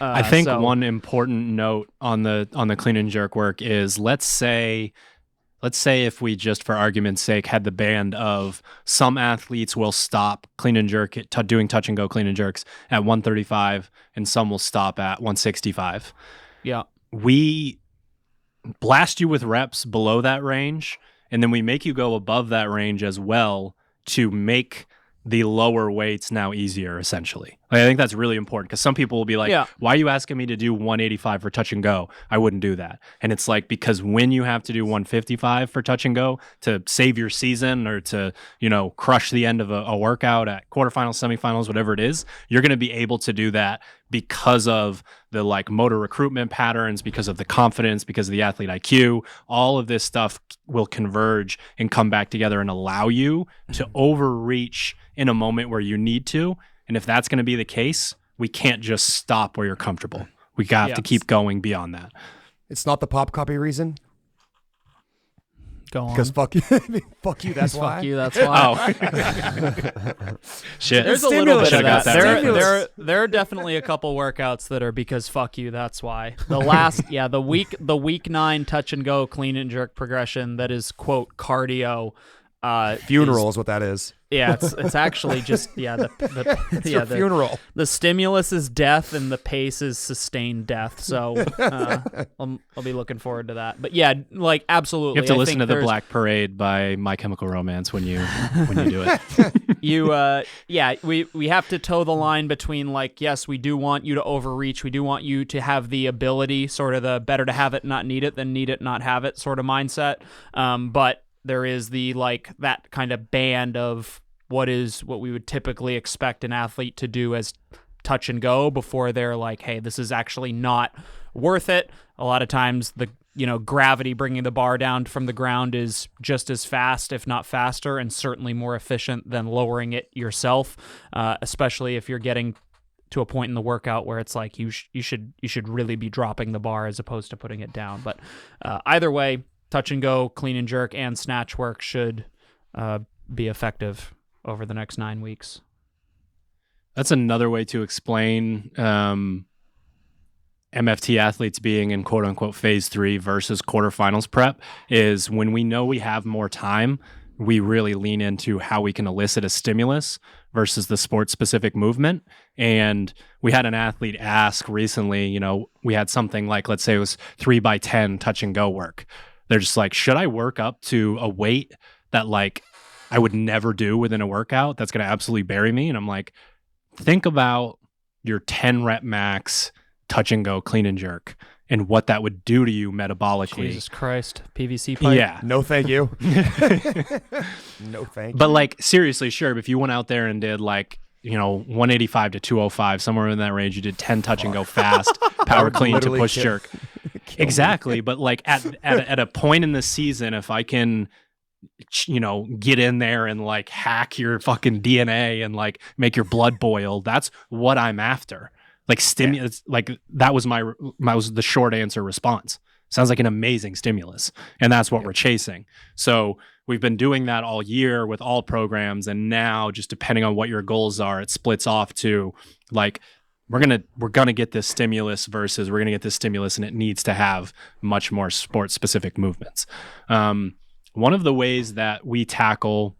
I think so- one important note on the clean and jerk work is let's say if we just for argument's sake had the band of some athletes will stop clean and jerk doing touch and go clean and jerks at 135 and some will stop at 165. Yeah. We blast you with reps below that range and then we make you go above that range as well to make the lower weights now easier, essentially. Like, I think that's really important because some people will be like, why are you asking me to do 185 for touch and go? I wouldn't do that. And it's like, because when you have to do 155 for touch and go to save your season or to, crush the end of a workout at quarterfinals, semifinals, whatever it is, you're going to be able to do that because of the like motor recruitment patterns, because of the confidence, because of the athlete IQ. All of this stuff will converge and come back together and allow you to overreach in a moment where you need to. And if that's going to be the case, we can't just stop where you're comfortable. We have to keep going beyond that. It's not the pop copy reason. Go on. Because fuck you, fuck you. That's why. Fuck you. That's why. Shit. There's a little bit of Should've got that. that There, there are definitely a couple workouts that are because fuck you. That's why. The last, the week 9 touch and go clean and jerk progression that is quote cardio. Funeral is what that is. Yeah, it's actually just the funeral. The stimulus is death and the pace is sustained death. So I'll be looking forward to that. But yeah, like absolutely. You have to I listen think to the there's- Black Parade by My Chemical Romance when you do it. We have to toe the line between like, yes, we do want you to overreach. We do want you to have the ability, sort of the better to have it, not need it than need it, not have it sort of mindset. But there is the like that kind of band of what we would typically expect an athlete to do as touch and go before they're like, hey, this is actually not worth it. A lot of times the gravity bringing the bar down from the ground is just as fast, if not faster, and certainly more efficient than lowering it yourself, especially if you're getting to a point in the workout where it's like you should really be dropping the bar as opposed to putting it down. But either way, touch and go, clean and jerk, and snatch work should be effective over the next 9 weeks. That's another way to explain MFT athletes being in quote unquote phase 3 versus quarterfinals prep is when we know we have more time, we really lean into how we can elicit a stimulus versus the sport specific movement. And we had an athlete ask recently, we had something like, let's say it was 3x10 touch and go work. They're just like, should I work up to a weight that like I would never do within a workout that's going to absolutely bury me? And I'm like, think about your 10 rep max touch and go clean and jerk and what that would do to you metabolically. Jesus Christ, PVC pipe. Yeah. No, thank you. No, thank you. But like seriously, sure, if you went out there and did like, 185 to 205, somewhere in that range, you did 10 touch and go fast, power clean to push jerk. Exactly. But like at a point in the season, if I can, get in there and like hack your fucking DNA and like make your blood boil, that's what I'm after. Like stimulus, like that was was the short answer response. Sounds like an amazing stimulus. And that's what we're chasing. So we've been doing that all year with all programs. And now just depending on what your goals are, it splits off to like, we're gonna get this stimulus versus we're gonna get this stimulus and it needs to have much more sport specific movements. One of the ways that we tackle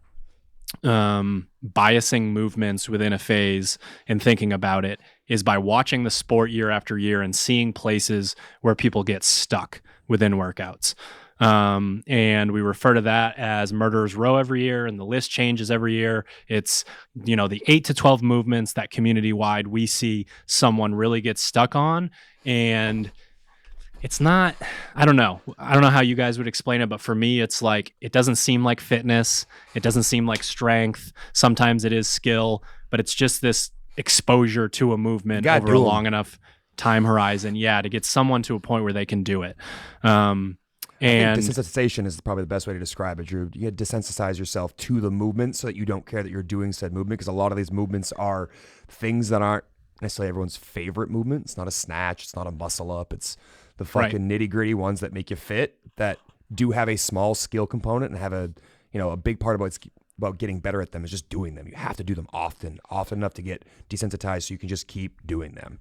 biasing movements within a phase and thinking about it is by watching the sport year after year and seeing places where people get stuck within workouts. And we refer to that as murderer's row every year, and the list changes every year. It's, the 8 to 12 movements that community wide we see someone really get stuck on. And it's not, I don't know how you guys would explain it, but for me, it's like, it doesn't seem like fitness. It doesn't seem like strength. Sometimes it is skill, but it's just this exposure to a movement over a long enough time horizon. Yeah. To get someone to a point where they can do it. And desensitization is probably the best way to describe it, Drew. You desensitize yourself to the movement so that you don't care that you're doing said movement, because a lot of these movements are things that aren't necessarily everyone's favorite movement. It's not a snatch. It's not a muscle up. It's the fucking nitty gritty ones that make you fit, that do have a small skill component and have a big part about about getting better at them is just doing them. You have to do them often enough to get desensitized so you can just keep doing them.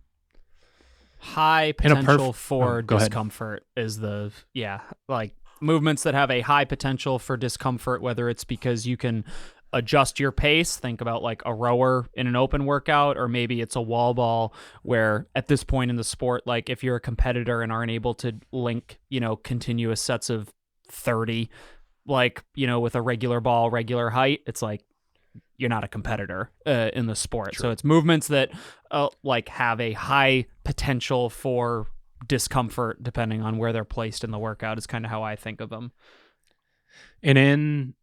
High In a potential for go ahead. discomfort is like movements that have a high potential for discomfort, whether it's because you can adjust your pace. Think about like a rower in an open workout, or maybe it's a wall ball where at this point in the sport, like if you're a competitor and aren't able to link, continuous sets of 30, like, with a regular ball, regular height, it's like you're not a competitor in the sport. So it's movements that like have a high potential for discomfort depending on where they're placed in the workout is kind of how I think of them. And in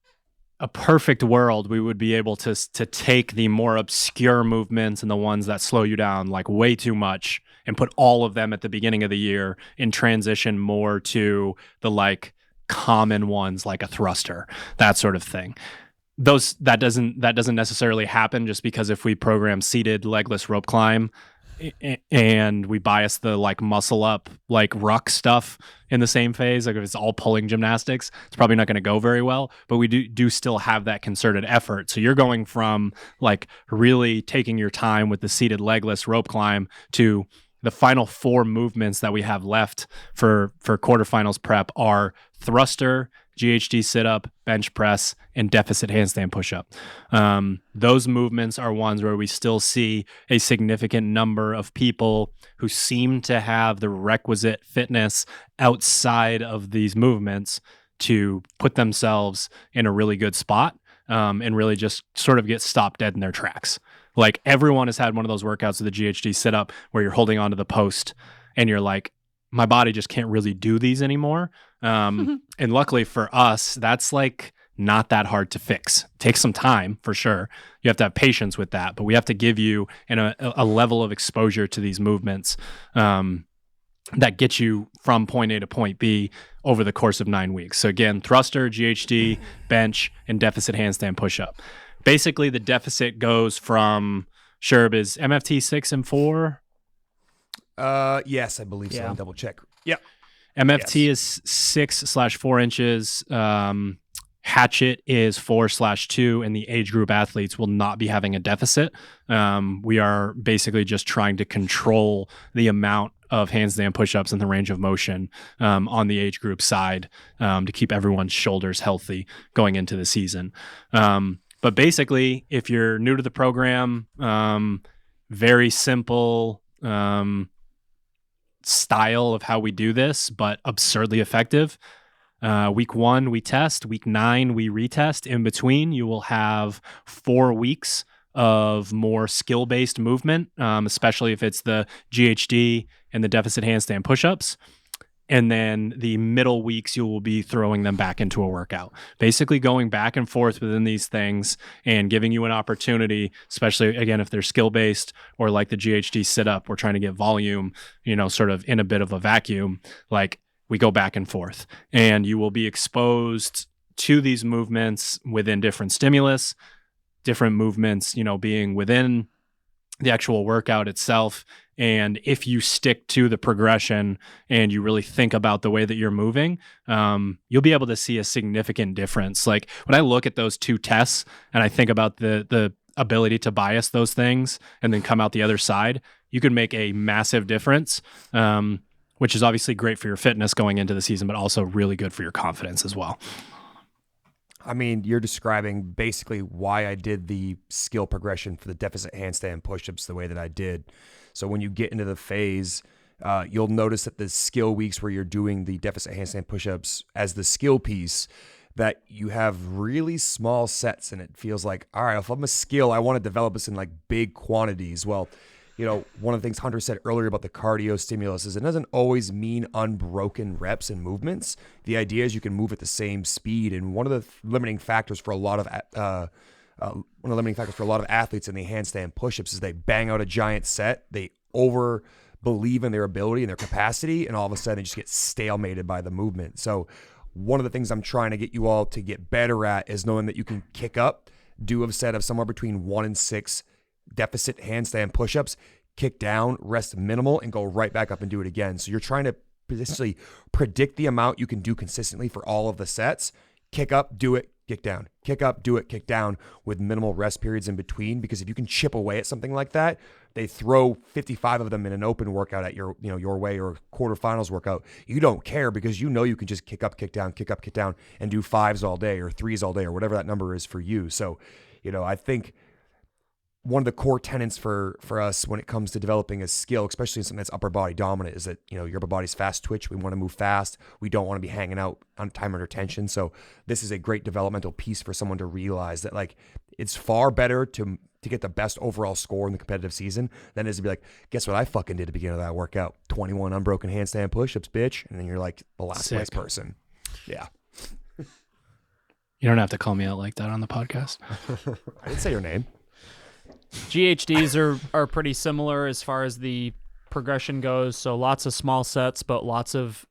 a perfect world, we would be able to take the more obscure movements and the ones that slow you down like way too much and put all of them at the beginning of the year and transition more to the like common ones like a thruster, that sort of thing. That doesn't necessarily happen just because if we program seated legless rope climb and we bias the like muscle up like ruck stuff in the same phase, like if it's all pulling gymnastics, it's probably not going to go very well. But we do still have that concerted effort. So you're going from like really taking your time with the seated legless rope climb to the final 4 movements that we have left for quarterfinals prep are thruster, GHD sit-up, bench press, and deficit handstand push-up. Those movements are ones where we still see a significant number of people who seem to have the requisite fitness outside of these movements to put themselves in a really good spot and really just sort of get stopped dead in their tracks. Like everyone has had one of those workouts with the GHD sit-up where you're holding onto the post and you're like, my body just can't really do these anymore. And luckily for us, that's like not that hard to fix. It takes some time for sure. You have to have patience with that, but we have to give you a level of exposure to these movements that gets you from point A to point B over the course of 9 weeks. So again, thruster, GHD, bench, and deficit handstand push-up. Basically, the deficit goes from, Sherb, is MFT 6 and 4? Yes, I believe so. Let me double check. Yep. MFT is 6/4 inches. Hatchet is 4/2, and the age group athletes will not be having a deficit. We are basically just trying to control the amount of handstand push-ups and the range of motion on the age group side to keep everyone's shoulders healthy going into the season. But basically, if you're new to the program, very simple style of how we do this, but absurdly effective. Week 1, we test. Week 9, we retest. In between, you will have 4 weeks of more skill-based movement, especially if it's the GHD and the deficit handstand push-ups. And then the middle weeks, you will be throwing them back into a workout. Basically going back and forth within these things and giving you an opportunity, especially, again, if they're skill-based or like the GHD sit-up, we're trying to get volume, sort of in a bit of a vacuum. Like, we go back and forth. And you will be exposed to these movements within different stimulus, different movements, being within the actual workout itself. And if you stick to the progression and you really think about the way that you're moving, you'll be able to see a significant difference. Like when I look at those 2 tests and I think about the ability to bias those things and then come out the other side, you can make a massive difference, which is obviously great for your fitness going into the season, but also really good for your confidence as well. I mean, you're describing basically why I did the skill progression for the deficit handstand push-ups the way that I did. So when you get into the phase, you'll notice that the skill weeks where you're doing the deficit handstand push-ups as the skill piece, that you have really small sets, and it feels like, all right, if I'm a skill, I want to develop this in like big quantities. Well, one of the things Hunter said earlier about the cardio stimulus is it doesn't always mean unbroken reps and movements. The idea is you can move at the same speed, and one of the limiting factors for a lot of athletes in the handstand push-ups is they bang out a giant set, they over believe in their ability and their capacity, and all of a sudden they just get stalemated by the movement. So one of the things I'm trying to get you all to get better at is knowing that you can kick up, do a set of somewhere between 1 and 6 deficit handstand push-ups, kick down, rest minimal, and go right back up and do it again. So you're trying to essentially predict the amount you can do consistently for all of the sets, kick up, do it, kick down, kick up, do it, kick down with minimal rest periods in between. Because if you can chip away at something like that, they throw 55 of them in an open workout at your way or quarterfinals workout. You don't care because you know you can just kick up, kick down, kick up, kick down, and do 5s all day or 3s all day or whatever that number is for you. So, I think one of the core tenets for us when it comes to developing a skill, especially in something that's upper body dominant, is that, your upper body's fast twitch. We want to move fast. We don't want to be hanging out on time under tension. So this is a great developmental piece for someone to realize that, like, it's far better to get the best overall score in the competitive season than it is to be like, guess what I fucking did at the beginning of that workout? 21 unbroken handstand push-ups, bitch. And then you're like the last place person. Yeah. You don't have to call me out like that on the podcast. I didn't say your name. GHDs are pretty similar as far as the progression goes. So lots of small sets, but lots of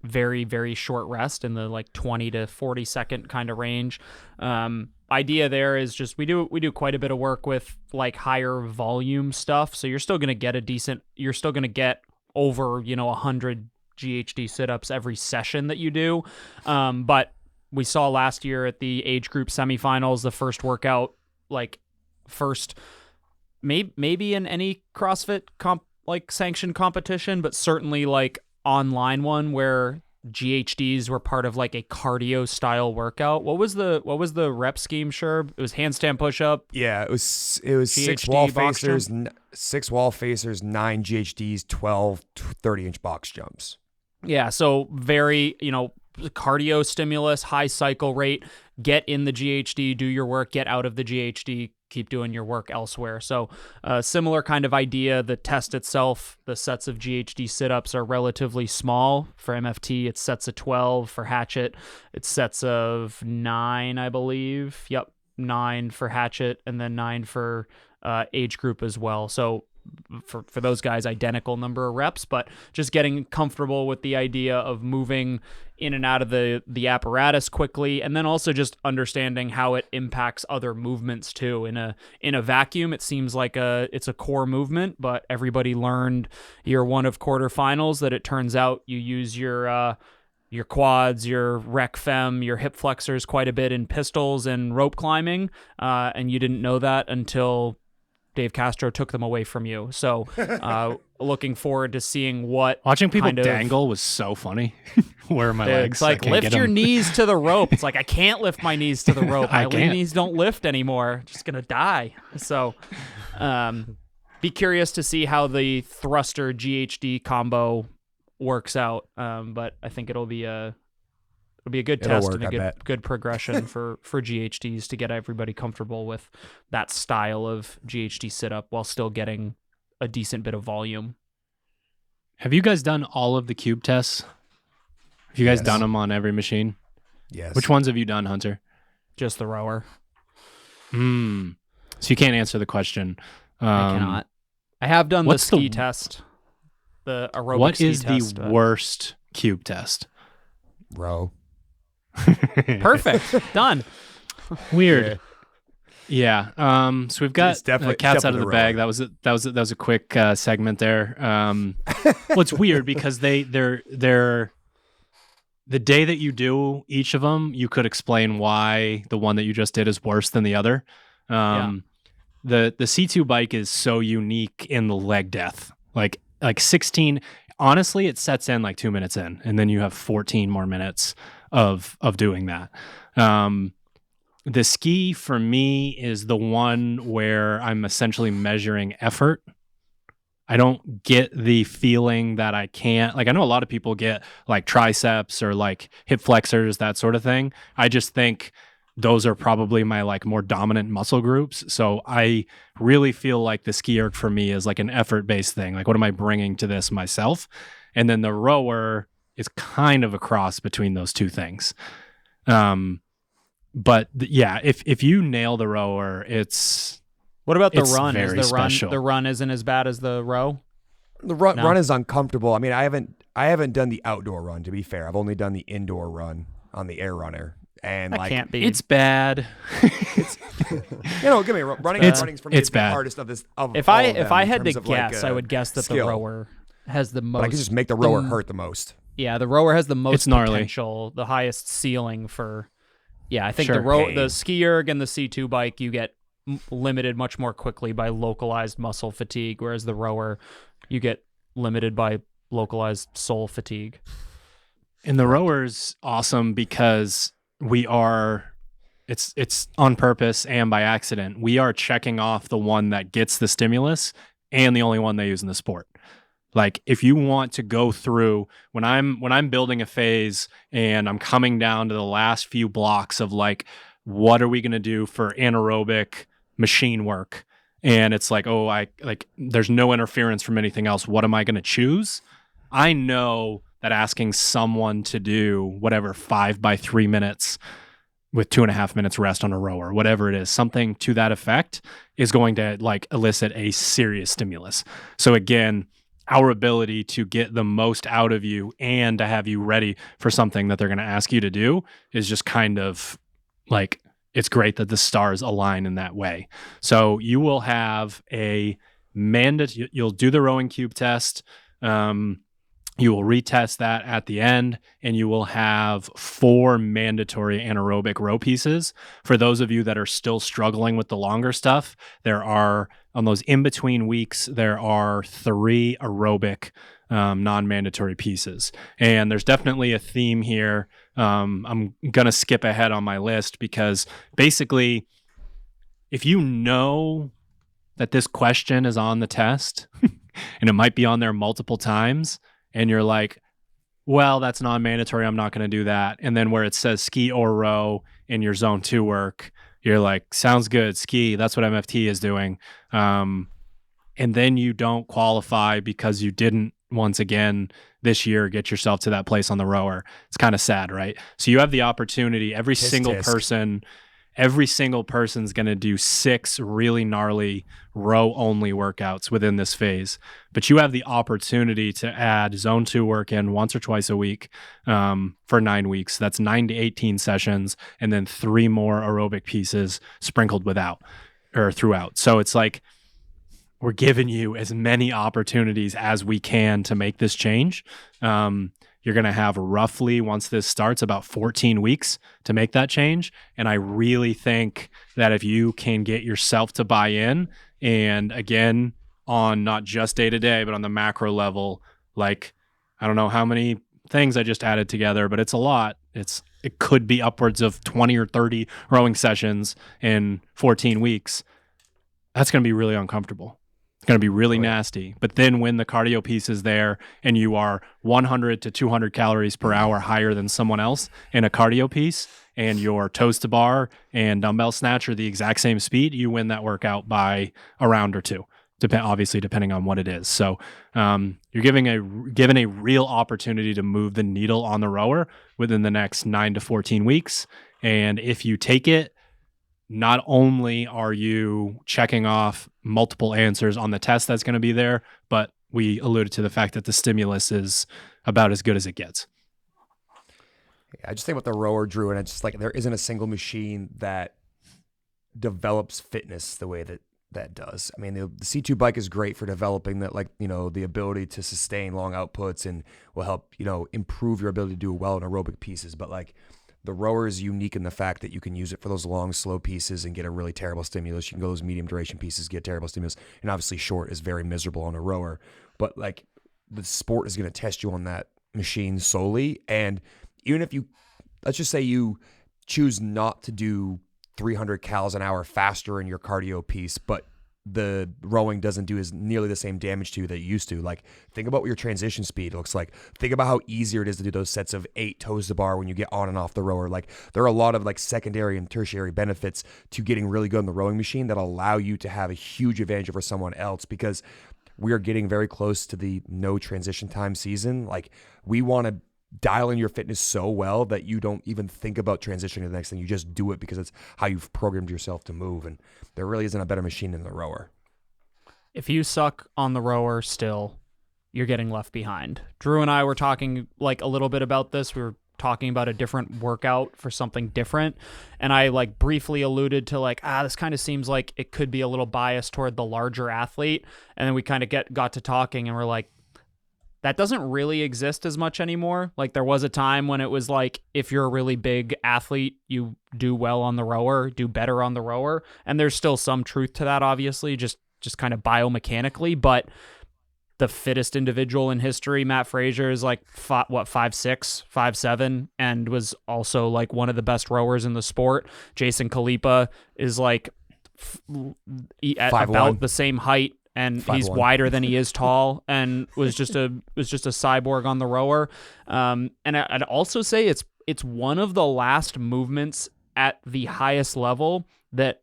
very, very short rest in the like 20 to 40 second kind of range. Idea there is just we do quite a bit of work with like higher volume stuff. So you're still going to get over, 100 GHD sit-ups every session that you do. But we saw last year at the age group semifinals, the first workout, maybe in any CrossFit sanctioned competition, but certainly like online one where GHDs were part of like a cardio style workout. What was the rep scheme, Sherb? It was handstand push up. Yeah, it was GHD 6 wall box facers, jump? 6 wall facers, 9 GHDs, 12 30-inch box jumps. Yeah, so very, cardio stimulus, high cycle rate, get in the GHD, do your work, get out of the GHD, keep doing your work elsewhere. So similar kind of idea. The test itself, the sets of GHD sit-ups are relatively small. For MFT, it's sets of 12. For Hatchet, it's sets of 9, I believe. Yep, 9 for Hatchet, and then 9 for age group as well. So for those guys, identical number of reps, but just getting comfortable with the idea of moving in and out of the apparatus quickly, and then also just understanding how it impacts other movements too. In a vacuum, it seems like it's a core movement, but everybody learned year one of quarterfinals that it turns out you use your quads, your rec fem, your hip flexors quite a bit in pistols and rope climbing, and you didn't know that until Dave Castro took them away from you. So looking forward to seeing watching people kind of dangle was so funny. Where are my legs? It's like, lift your knees to the rope. It's like, I can't lift my knees to the rope. My knees don't lift anymore. Just going to die. So be curious to see how the thruster GHD combo works out. But I think it'll be a good test and a good progression for GHDs to get everybody comfortable with that style of GHD sit-up while still getting a decent bit of volume. Have you guys done all of the cube tests? Have you guys done them on every machine? Yes. Which ones have you done, Hunter? Just the rower. So you can't answer the question. I cannot. I have done the ski test, the aerobic what ski is test. the worst cube test? Row. Perfect. Done. Weird. Yeah. So we've got cats out of the bag. row. That was a quick segment there. Well, it's weird because they're the day that you do each of them, you could explain why the one that you just did is worse than the other. The C2 bike is so unique in the leg death. Like 16. Honestly, it sets in like 2 minutes in, and then you have 14 more minutes of doing that. The ski for me is the one where I'm essentially measuring effort. I don't get the feeling that I can't, like, I know a lot of people get like triceps or like hip flexors, that sort of thing. I just think those are probably my like more dominant muscle groups. So I really feel like the ski erg for me is like an effort based thing. Like, what am I bringing to this myself? And then the rower is kind of a cross between those two things. But if you nail the rower, What about the it's run? very Is special. the run isn't as bad as the row? The run is uncomfortable. I mean, I haven't done the outdoor run, to be fair. I've only done the indoor run on the air runner. And That can't be. It's bad. Give me running's for me it's the bad. hardest of this. If I had to guess, I would guess that the rower has the most. But I could just make the rower hurt the most. Yeah, the rower has the most It's gnarly. potential, the highest ceiling for Yeah, I think Sure. the ski erg and the C2 bike, you get limited much more quickly by localized muscle fatigue, whereas the rower, you get limited by localized sole fatigue. And the rower's awesome because it's on purpose and by accident. We are checking off the one that gets the stimulus and the only one they use in the sport. Like if you want to go through when I'm building a phase and I'm coming down to the last few blocks of like, what are we going to do for anaerobic machine work? And it's like, there's no interference from anything else. What am I going to choose? I know that asking someone to do whatever 5 by 3 minutes with 2.5 minutes rest on a rower, whatever it is, something to that effect is going to like elicit a serious stimulus. So again, our ability to get the most out of you and to have you ready for something that they're going to ask you to do is just kind of like, it's great that the stars align in that way. So you will have you'll do the rowing cube test. You will retest that at the end, and you will have 4 mandatory anaerobic row pieces. For those of you that are still struggling with the longer stuff, there are, on those in-between weeks, there are 3 aerobic non-mandatory pieces. And there's definitely a theme here. I'm going to skip ahead on my list because basically, if you know that this question is on the test, and it might be on there multiple times, and you're like, well, that's non-mandatory, I'm not going to do that. And then where it says ski or row in your zone 2 work, you're like, sounds good, ski, that's what MFT is doing. And then you don't qualify because you didn't, once again, this year, get yourself to that place on the rower. It's kind of sad, right? So you have the opportunity, every single person's going to do 6 really gnarly row only workouts within this phase. But you have the opportunity to add zone 2 work in once or twice a week for 9 weeks. That's 9 to 18 sessions, and then 3 more aerobic pieces sprinkled throughout. So it's like, we're giving you as many opportunities as we can to make this change. You're going to have roughly, once this starts, about 14 weeks to make that change. And I really think that if you can get yourself to buy in, and again, on not just day to day, but on the macro level, like, I don't know how many things I just added together, but it's a lot. It could be upwards of 20 or 30 rowing sessions in 14 weeks. That's going to be really uncomfortable. It's going to be really nasty. But then when the cardio piece is there and you are 100 to 200 calories per hour higher than someone else in a cardio piece, and your toes to bar and dumbbell snatch are the exact same speed, you win that workout by a round or 2, obviously depending on what it is. So you're given a real opportunity to move the needle on the rower within the next 9 to 14 weeks. And if you take it, not only are you checking off multiple answers on the test that's going to be there, but we alluded to the fact that the stimulus is about as good as it gets. Yeah, I just think about the rower, Drew, and it's just like there isn't a single machine that develops fitness the way that does. I mean, the C2 bike is great for developing that, like, you know, the ability to sustain long outputs and will help, you know, improve your ability to do well in aerobic pieces. But like, the rower is unique in the fact that you can use it for those long, slow pieces and get a really terrible stimulus. You can go those medium duration pieces, get terrible stimulus. And obviously short is very miserable on a rower. But like, the sport is going to test you on that machine solely. And even if let's just say you choose not to do 300 cals an hour faster in your cardio piece, but the rowing doesn't do as nearly the same damage to you that it used to. Like, think about what your transition speed looks like. Think about how easier it is to do those sets of 8 toes to bar when you get on and off the rower. Like, there are a lot of like secondary and tertiary benefits to getting really good on the rowing machine that allow you to have a huge advantage over someone else, because we are getting very close to the no transition time season. Like, we want to dial in your fitness so well that you don't even think about transitioning to the next thing. You just do it because it's how you've programmed yourself to move. And there really isn't a better machine than the rower. If you suck on the rower still, you're getting left behind. Drew and I were talking like a little bit about this. We were talking about a different workout for something different. And I like briefly alluded to like, this kind of seems like it could be a little biased toward the larger athlete. And then we kind of got to talking and we're like, that doesn't really exist as much anymore. Like there was a time when it was like, if you're a really big athlete, you do well on the rower, do better on the rower. And there's still some truth to that, obviously, just kind of biomechanically. But the fittest individual in history, Matt Frazier, is like 5'6", 5'7", and was also like one of the best rowers in the sport. Jason Kalipa is like about the same height, and he's wider than he is tall, and was just a cyborg on the rower. And I'd also say it's one of the last movements at the highest level that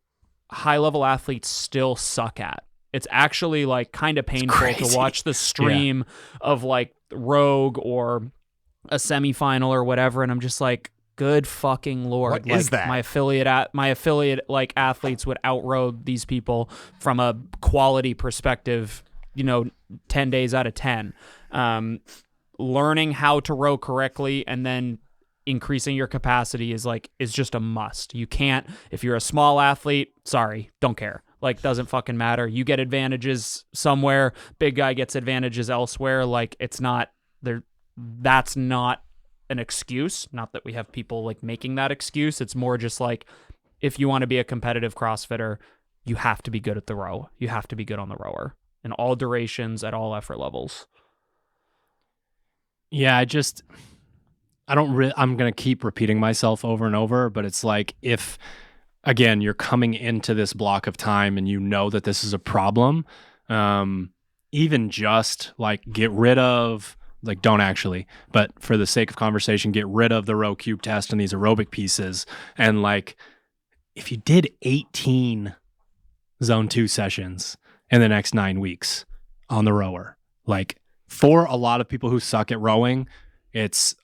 high level athletes still suck at. It's actually like kind of painful to watch the stream of like Rogue or a semifinal or whatever, and I'm just like, good fucking Lord. What like, is that? My affiliate like athletes would outrow these people from a quality perspective, 10 days out of 10. Learning how to row correctly and then increasing your capacity is just a must. You can't, if you're a small athlete, sorry, don't care. Like, doesn't fucking matter. You get advantages somewhere, big guy gets advantages elsewhere. Like, it's not there. That's not an excuse. Not that we have people like making that excuse. It's more just like, if you want to be a competitive CrossFitter, you have to be good at the row. You have to be good on the rower in all durations at all effort levels. Yeah, I'm going to keep repeating myself over and over, but it's like, if, again, you're coming into this block of time and you know that this is a problem, even just like get rid of, like, don't actually, but for the sake of conversation, get rid of the row cube test and these aerobic pieces. And like, if you did 18 zone 2 sessions in the next 9 weeks on the rower, like, for a lot of people who suck at rowing,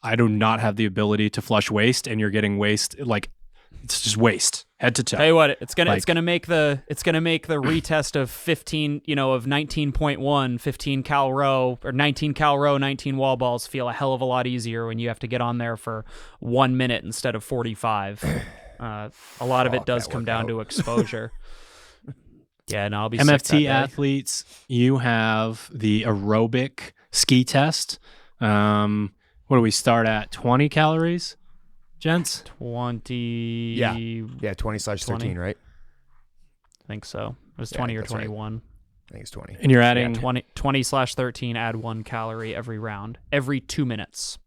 I do not have the ability to flush waist, and you're getting waist, like, it's just waist head to toe. Tell you what, it's gonna make the retest of 15, of 19.1, 15 cal row or 19 cal row, 19 wall balls feel a hell of a lot easier when you have to get on there for 1 minute instead of 45. A lot of it does come down to exposure. Yeah, and I'll be MFT athletes. You have the aerobic ski test. What do we start at? 20 calories, gents? 20. Yeah, 20/13, right? I think so. It was 20 or 21. Right. I think it's 20. And you're adding 20/13, add 1 calorie every round, every 2 minutes.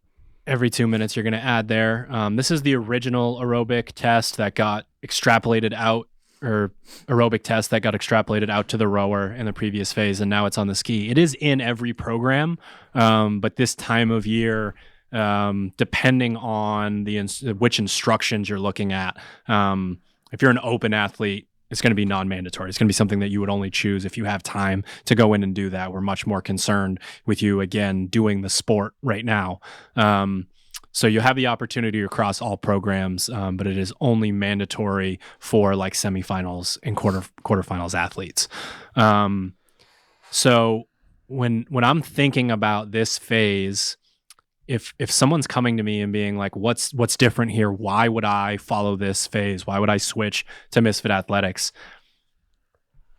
Every 2 minutes you're going to add there. This is the original aerobic test that got extrapolated out, or aerobic test that got extrapolated out to the rower in the previous phase, and now it's on the ski. It is in every program, but this time of year, depending on which instructions you're looking at, if you're an open athlete, it's going to be non-mandatory. It's going to be something that you would only choose if you have time to go in and do that. We're much more concerned with you, again, doing the sport right now. So you have the opportunity across all programs, but it is only mandatory for like semifinals and quarterfinals athletes. So when I'm thinking about this phase, if someone's coming to me and being like, what's different here? Why would I follow this phase? Why would I switch to Misfit Athletics?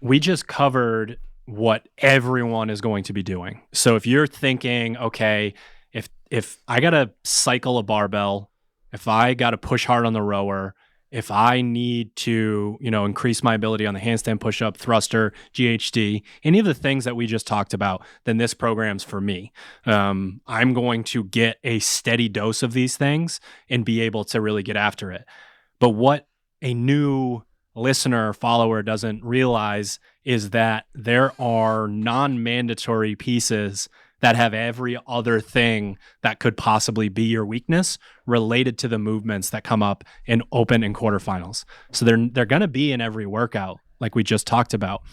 We just covered what everyone is going to be doing. So if you're thinking, okay, if I got to cycle a barbell, if I got to push hard on the rower, if I need to, increase my ability on the handstand push-up, thruster, GHD, any of the things that we just talked about, then this program's for me. I'm going to get a steady dose of these things and be able to really get after it. But what a new listener or follower doesn't realize is that there are non-mandatory pieces that have every other thing that could possibly be your weakness related to the movements that come up in open and quarterfinals. So they're going to be in every workout, like we just talked about,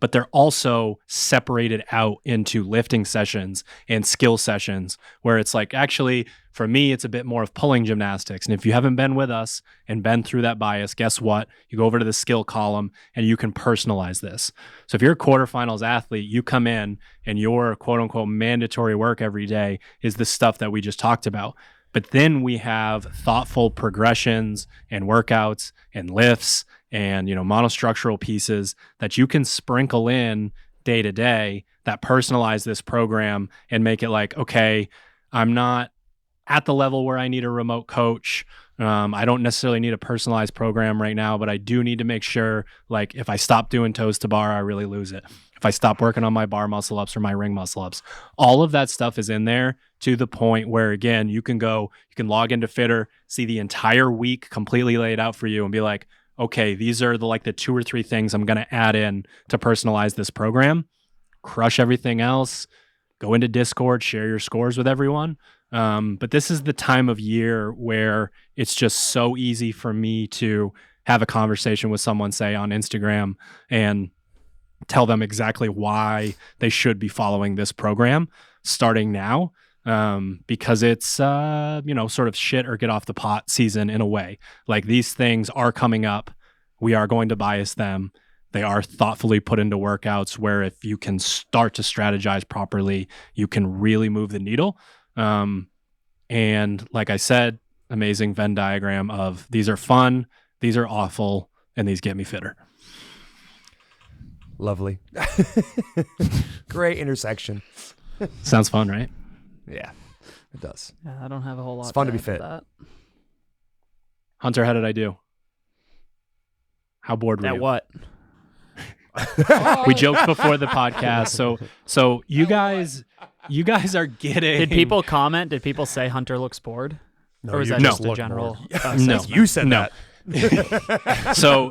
but they're also separated out into lifting sessions and skill sessions, where it's like, actually, for me, it's a bit more of pulling gymnastics. And if you haven't been with us and been through that bias, guess what? You go over to the skill column and you can personalize this. So if you're a quarterfinals athlete, you come in and your quote unquote mandatory work every day is the stuff that we just talked about. But then we have thoughtful progressions and workouts and lifts and, monostructural pieces that you can sprinkle in day to day that personalize this program and make it like, okay, I'm not at the level where I need a remote coach. I don't necessarily need a personalized program right now, but I do need to make sure, like, if I stop doing toes to bar, I really lose it. If I stop working on my bar muscle ups or my ring muscle ups, all of that stuff is in there to the point where, again, you can log into Fitter, see the entire week completely laid out for you and be like, okay, these are the 2 or 3 things I'm going to add in to personalize this program, crush everything else, go into Discord, share your scores with everyone. But this is the time of year where it's just so easy for me to have a conversation with someone, say on Instagram, and tell them exactly why they should be following this program starting now. Because it's, sort of shit or get off the pot season in a way. Like, these things are coming up. We are going to bias them. They are thoughtfully put into workouts where if you can start to strategize properly, you can really move the needle. And like I said, amazing Venn diagram of these are fun, these are awful, and these get me fitter. Lovely. Great intersection. Sounds fun, right? Yeah, it does. Yeah, I don't have a whole lot. It's fun to be add fit. That. Hunter, how did I do? How bored were That you? what? We joked before the podcast, so you guys are getting. Did people comment? Did people say Hunter looks bored? No, Or was you that just a look general? bored. No, You said no. that. So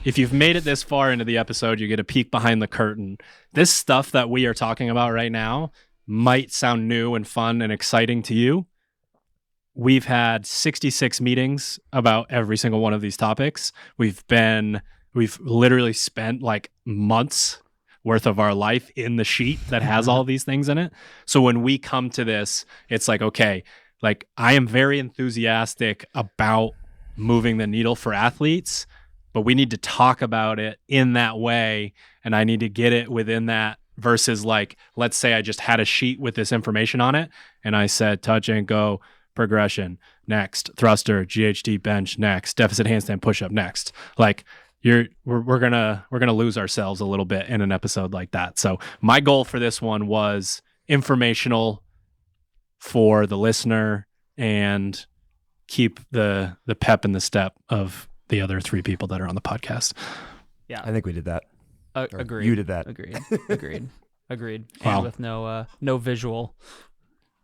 if you've made it this far into the episode, you get a peek behind the curtain. This stuff that we are talking about right now might sound new and fun and exciting to you. We've had 66 meetings about every single one of these topics. We've literally spent like months worth of our life in the sheet that has all these things in it. So when we come to this, it's like, okay, like I am very enthusiastic about moving the needle for athletes, but we need to talk about it in that way. And I need to get it within that versus like, let's say I just had a sheet with this information on it. And I said, touch and go progression next, thruster, GHD bench next, deficit handstand push-up next. Like we're gonna lose ourselves a little bit in an episode like that. So my goal for this one was informational for the listener and keep the pep in the step of the other 3 people that are on the podcast. Yeah, I think we did that. Or agreed. You did that. Agreed. Wow. And with no visual.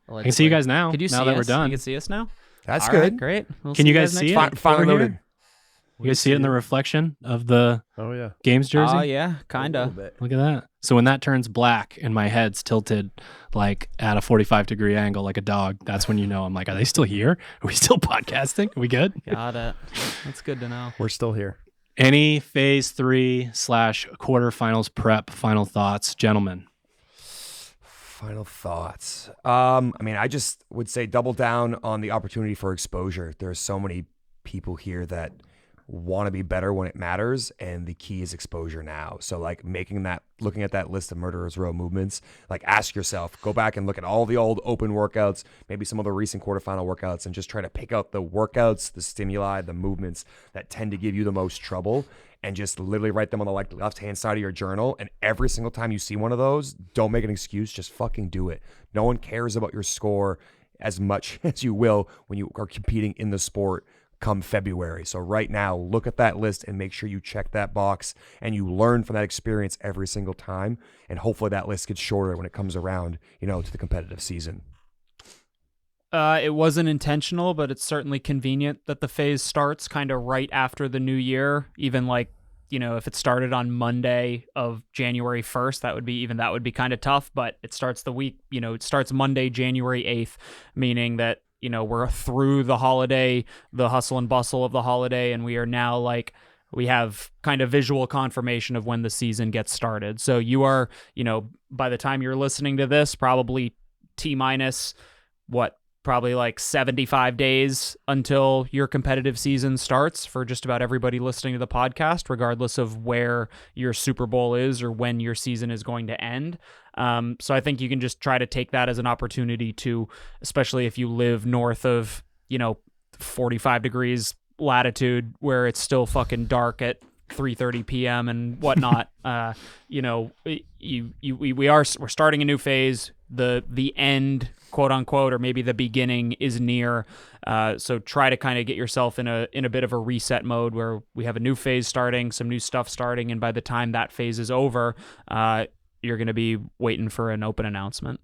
I can see you guys now. Could you now see that us? we're done. You can see us now. That's All good. right, great. We'll Can you guys next see it? week. Finally over loaded. here? You guys see it in the reflection of the Oh yeah. games jersey? Oh yeah, kinda. Look at that. So when that turns black and my head's tilted like at a 45-degree angle like a dog, that's when you know I'm like, are they still here? Are we still podcasting? Are we good? Got it. That's good to know. We're still here. Any phase 3 / quarterfinals prep final thoughts, gentlemen? Final thoughts. I just would say double down on the opportunity for exposure. There's so many people here that want to be better when it matters, and the key is exposure now. So like looking at that list of Murderers Row movements, like ask yourself, go back and look at all the old open workouts, maybe some of the recent quarterfinal workouts, and just try to pick out the workouts, the stimuli, the movements that tend to give you the most trouble, and just literally write them on the left-hand side of your journal. And every single time you see one of those, don't make an excuse, just fucking do it. No one cares about your score as much as you will when you are competing in the sport come February. So right now, look at that list and make sure you check that box and you learn from that experience every single time. And hopefully that list gets shorter when it comes around, to the competitive season. It wasn't intentional, but it's certainly convenient that the phase starts kind of right after the new year. Even like, if it started on Monday of January 1st, that would be kind of tough, but it starts the week, it starts Monday, January 8th, meaning that we're through the holiday, the hustle and bustle of the holiday, and we are now we have kind of visual confirmation of when the season gets started. So you are, by the time you're listening to this, probably probably like 75 days until your competitive season starts for just about everybody listening to the podcast, regardless of where your Super Bowl is or when your season is going to end. So I think you can just try to take that as an opportunity to, especially if you live north of, 45 degrees latitude where it's still fucking dark at 3:30 p.m. and whatnot. We're starting a new phase. The end, quote unquote, or maybe the beginning is near. So try to kind of get yourself in a bit of a reset mode where we have a new phase starting, some new stuff starting, and by the time that phase is over, you're going to be waiting for an open announcement.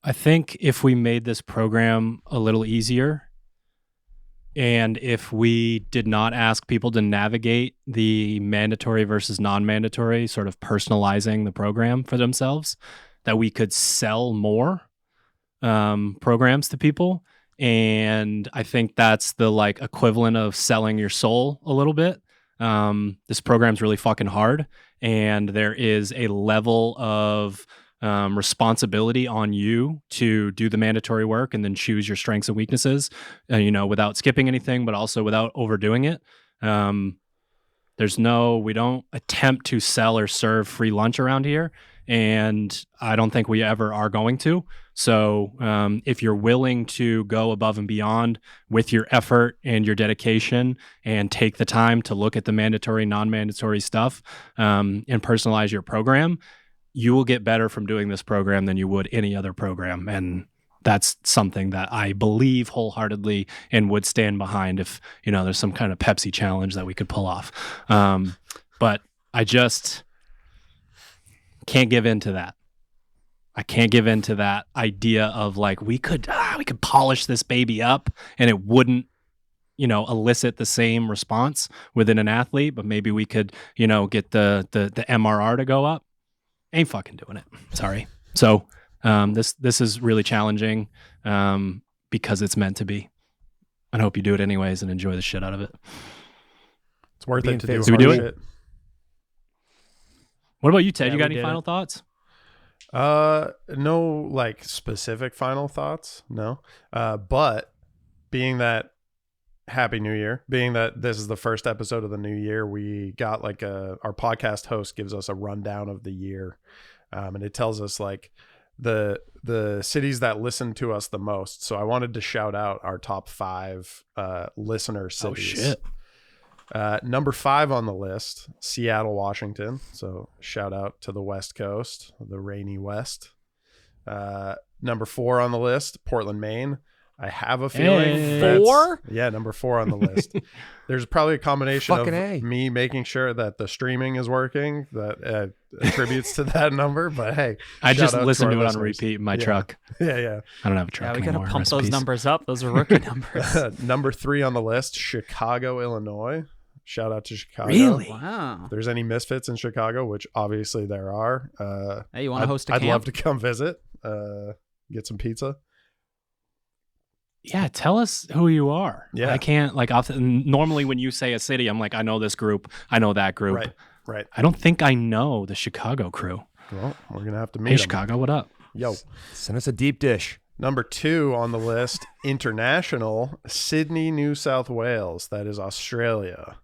I think if we made this program a little easier, and if we did not ask people to navigate the mandatory versus non-mandatory, sort of personalizing the program for themselves, that we could sell more programs to people. And I think that's the like equivalent of selling your soul a little bit. This program's really fucking hard, and there is a level of responsibility on you to do the mandatory work and then choose your strengths and weaknesses, without skipping anything, but also without overdoing it. We don't attempt to sell or serve free lunch around here, and I don't think we ever are going to. So if you're willing to go above and beyond with your effort and your dedication and take the time to look at the mandatory, non-mandatory stuff and personalize your program, you will get better from doing this program than you would any other program. And that's something that I believe wholeheartedly and would stand behind if, there's some kind of Pepsi challenge that we could pull off. But I just can't give in to that. I can't give in to that idea of like, we could polish this baby up and it wouldn't, elicit the same response within an athlete, but maybe we could, get the MRR to go up. Ain't fucking doing it. Sorry. So this is really challenging because it's meant to be. I hope you do it anyways and enjoy the shit out of it. It's worth it to do. Do we do it? Shit. What about you, Ted? Yeah, you got we any did final it. thoughts? No, like specific final thoughts. No. But being that Happy New Year, being that this is the first episode of the new year, we got like our podcast host gives us a rundown of the year. And it tells us like the cities that listen to us the most. So I wanted to shout out our top 5 listener cities. Oh shit. Number 5 on the list, Seattle, Washington. So shout out to the West Coast, the rainy West. Number 4 on the list, Portland, Maine. I have a feeling Hey. 4? Yeah, number 4 on the list. There's probably a combination Fucking of A. me making sure that the streaming is working that attributes to that number. But hey, I shout just out listened our to it on listeners. repeat in my Yeah. truck. Yeah. I don't have a truck Yeah, we anymore. gotta pump Rest those in peace. numbers up. Those are rookie numbers. Number 3 on the list, Chicago, Illinois. Shout out to Chicago. Really? Wow. If there's any misfits in Chicago, which obviously there are, Hey, you want to host a I'd camp? love to come visit, get some pizza. Yeah, tell us who you are. Yeah. I can't normally when you say a city, I'm like, I know this group, I know that group. Right. I don't think I know the Chicago crew. Well, we're gonna have to Hey, meet 'em. Chicago, what up? Yo. Send us a deep dish. Number 2 on the list, international, Sydney, New South Wales. That is Australia.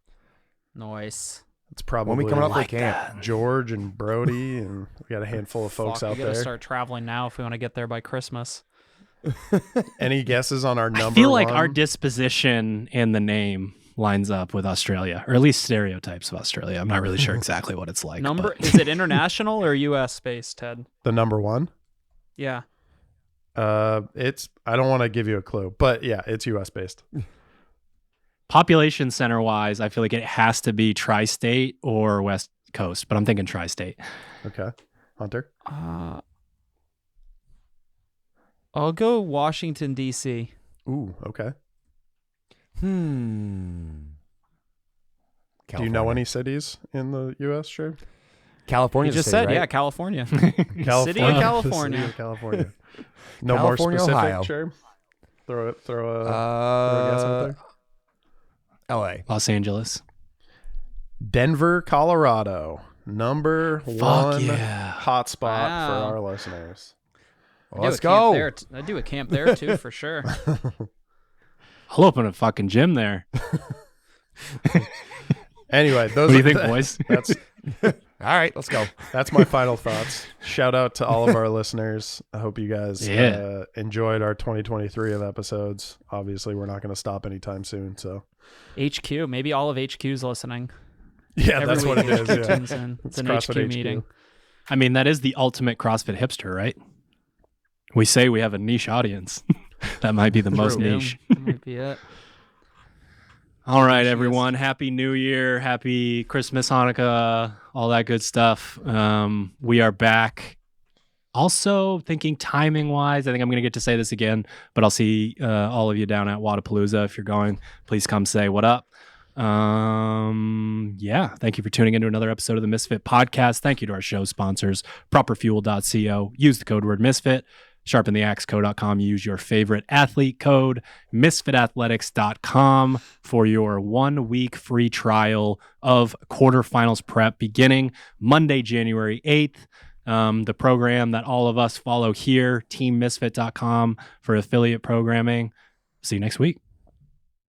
Nice. It's probably When we coming up for camp? George and Brody, and we got a handful of folks Fuck, out we gotta there. start traveling now if we want to get there by Christmas. Any guesses on our number? I feel like our one? disposition and the name lines up with Australia, or at least stereotypes of Australia. I'm not really sure exactly what it's like. Number but- is it international or U.S. based, Ted? The number 1. Yeah. It's. I don't want to give you a clue, but yeah, it's U.S. based. Population center wise, I feel like it has to be tri-state or West Coast, but I'm thinking tri-state. Okay, Hunter. I'll go Washington, D.C. Ooh, okay. Do Do you know any cities in the U.S.? Sure. California You just said, yeah, California. City of California. California. City of California. No California, more specific. Ohio. Sure. Throw a guess out there. L.A. Los Angeles. Denver, Colorado. Number Fuck 1 yeah. hotspot for Wow. our listeners. Let's I do a camp go. there I do a camp there too, for sure. I'll open a fucking gym there. Anyway, those What do you are think, boys? All right, let's go. That's my final thoughts. Shout out to all of our listeners. I hope you guys enjoyed our 2023 of episodes. Obviously, we're not going to stop anytime soon. So HQ, maybe all of HQ's listening. yeah, Every that's what it week is. HQ Yeah. tunes in. It's an CrossFit HQ meeting. I mean, that is the ultimate CrossFit hipster, right? We say we have a niche audience. That might be the most True. niche. That might be it. All right, everyone. Happy New Year. Happy Christmas, Hanukkah, all that good stuff. We are back. Also, thinking timing wise, I think I'm going to get to say this again, but I'll see all of you down at Wadapalooza. If you're going, please come say what up. Yeah, thank you for tuning into another episode of the Misfit Podcast. Thank you to our show sponsors, properfuel.co. Use the code word Misfit. SharpenTheAxeCo.com. Use your favorite athlete code, MisfitAthletics.com, for your 1 week free trial of Quarterfinals Prep beginning Monday, January 8th. The program that all of us follow here, TeamMisfit.com, for affiliate programming. See you next week.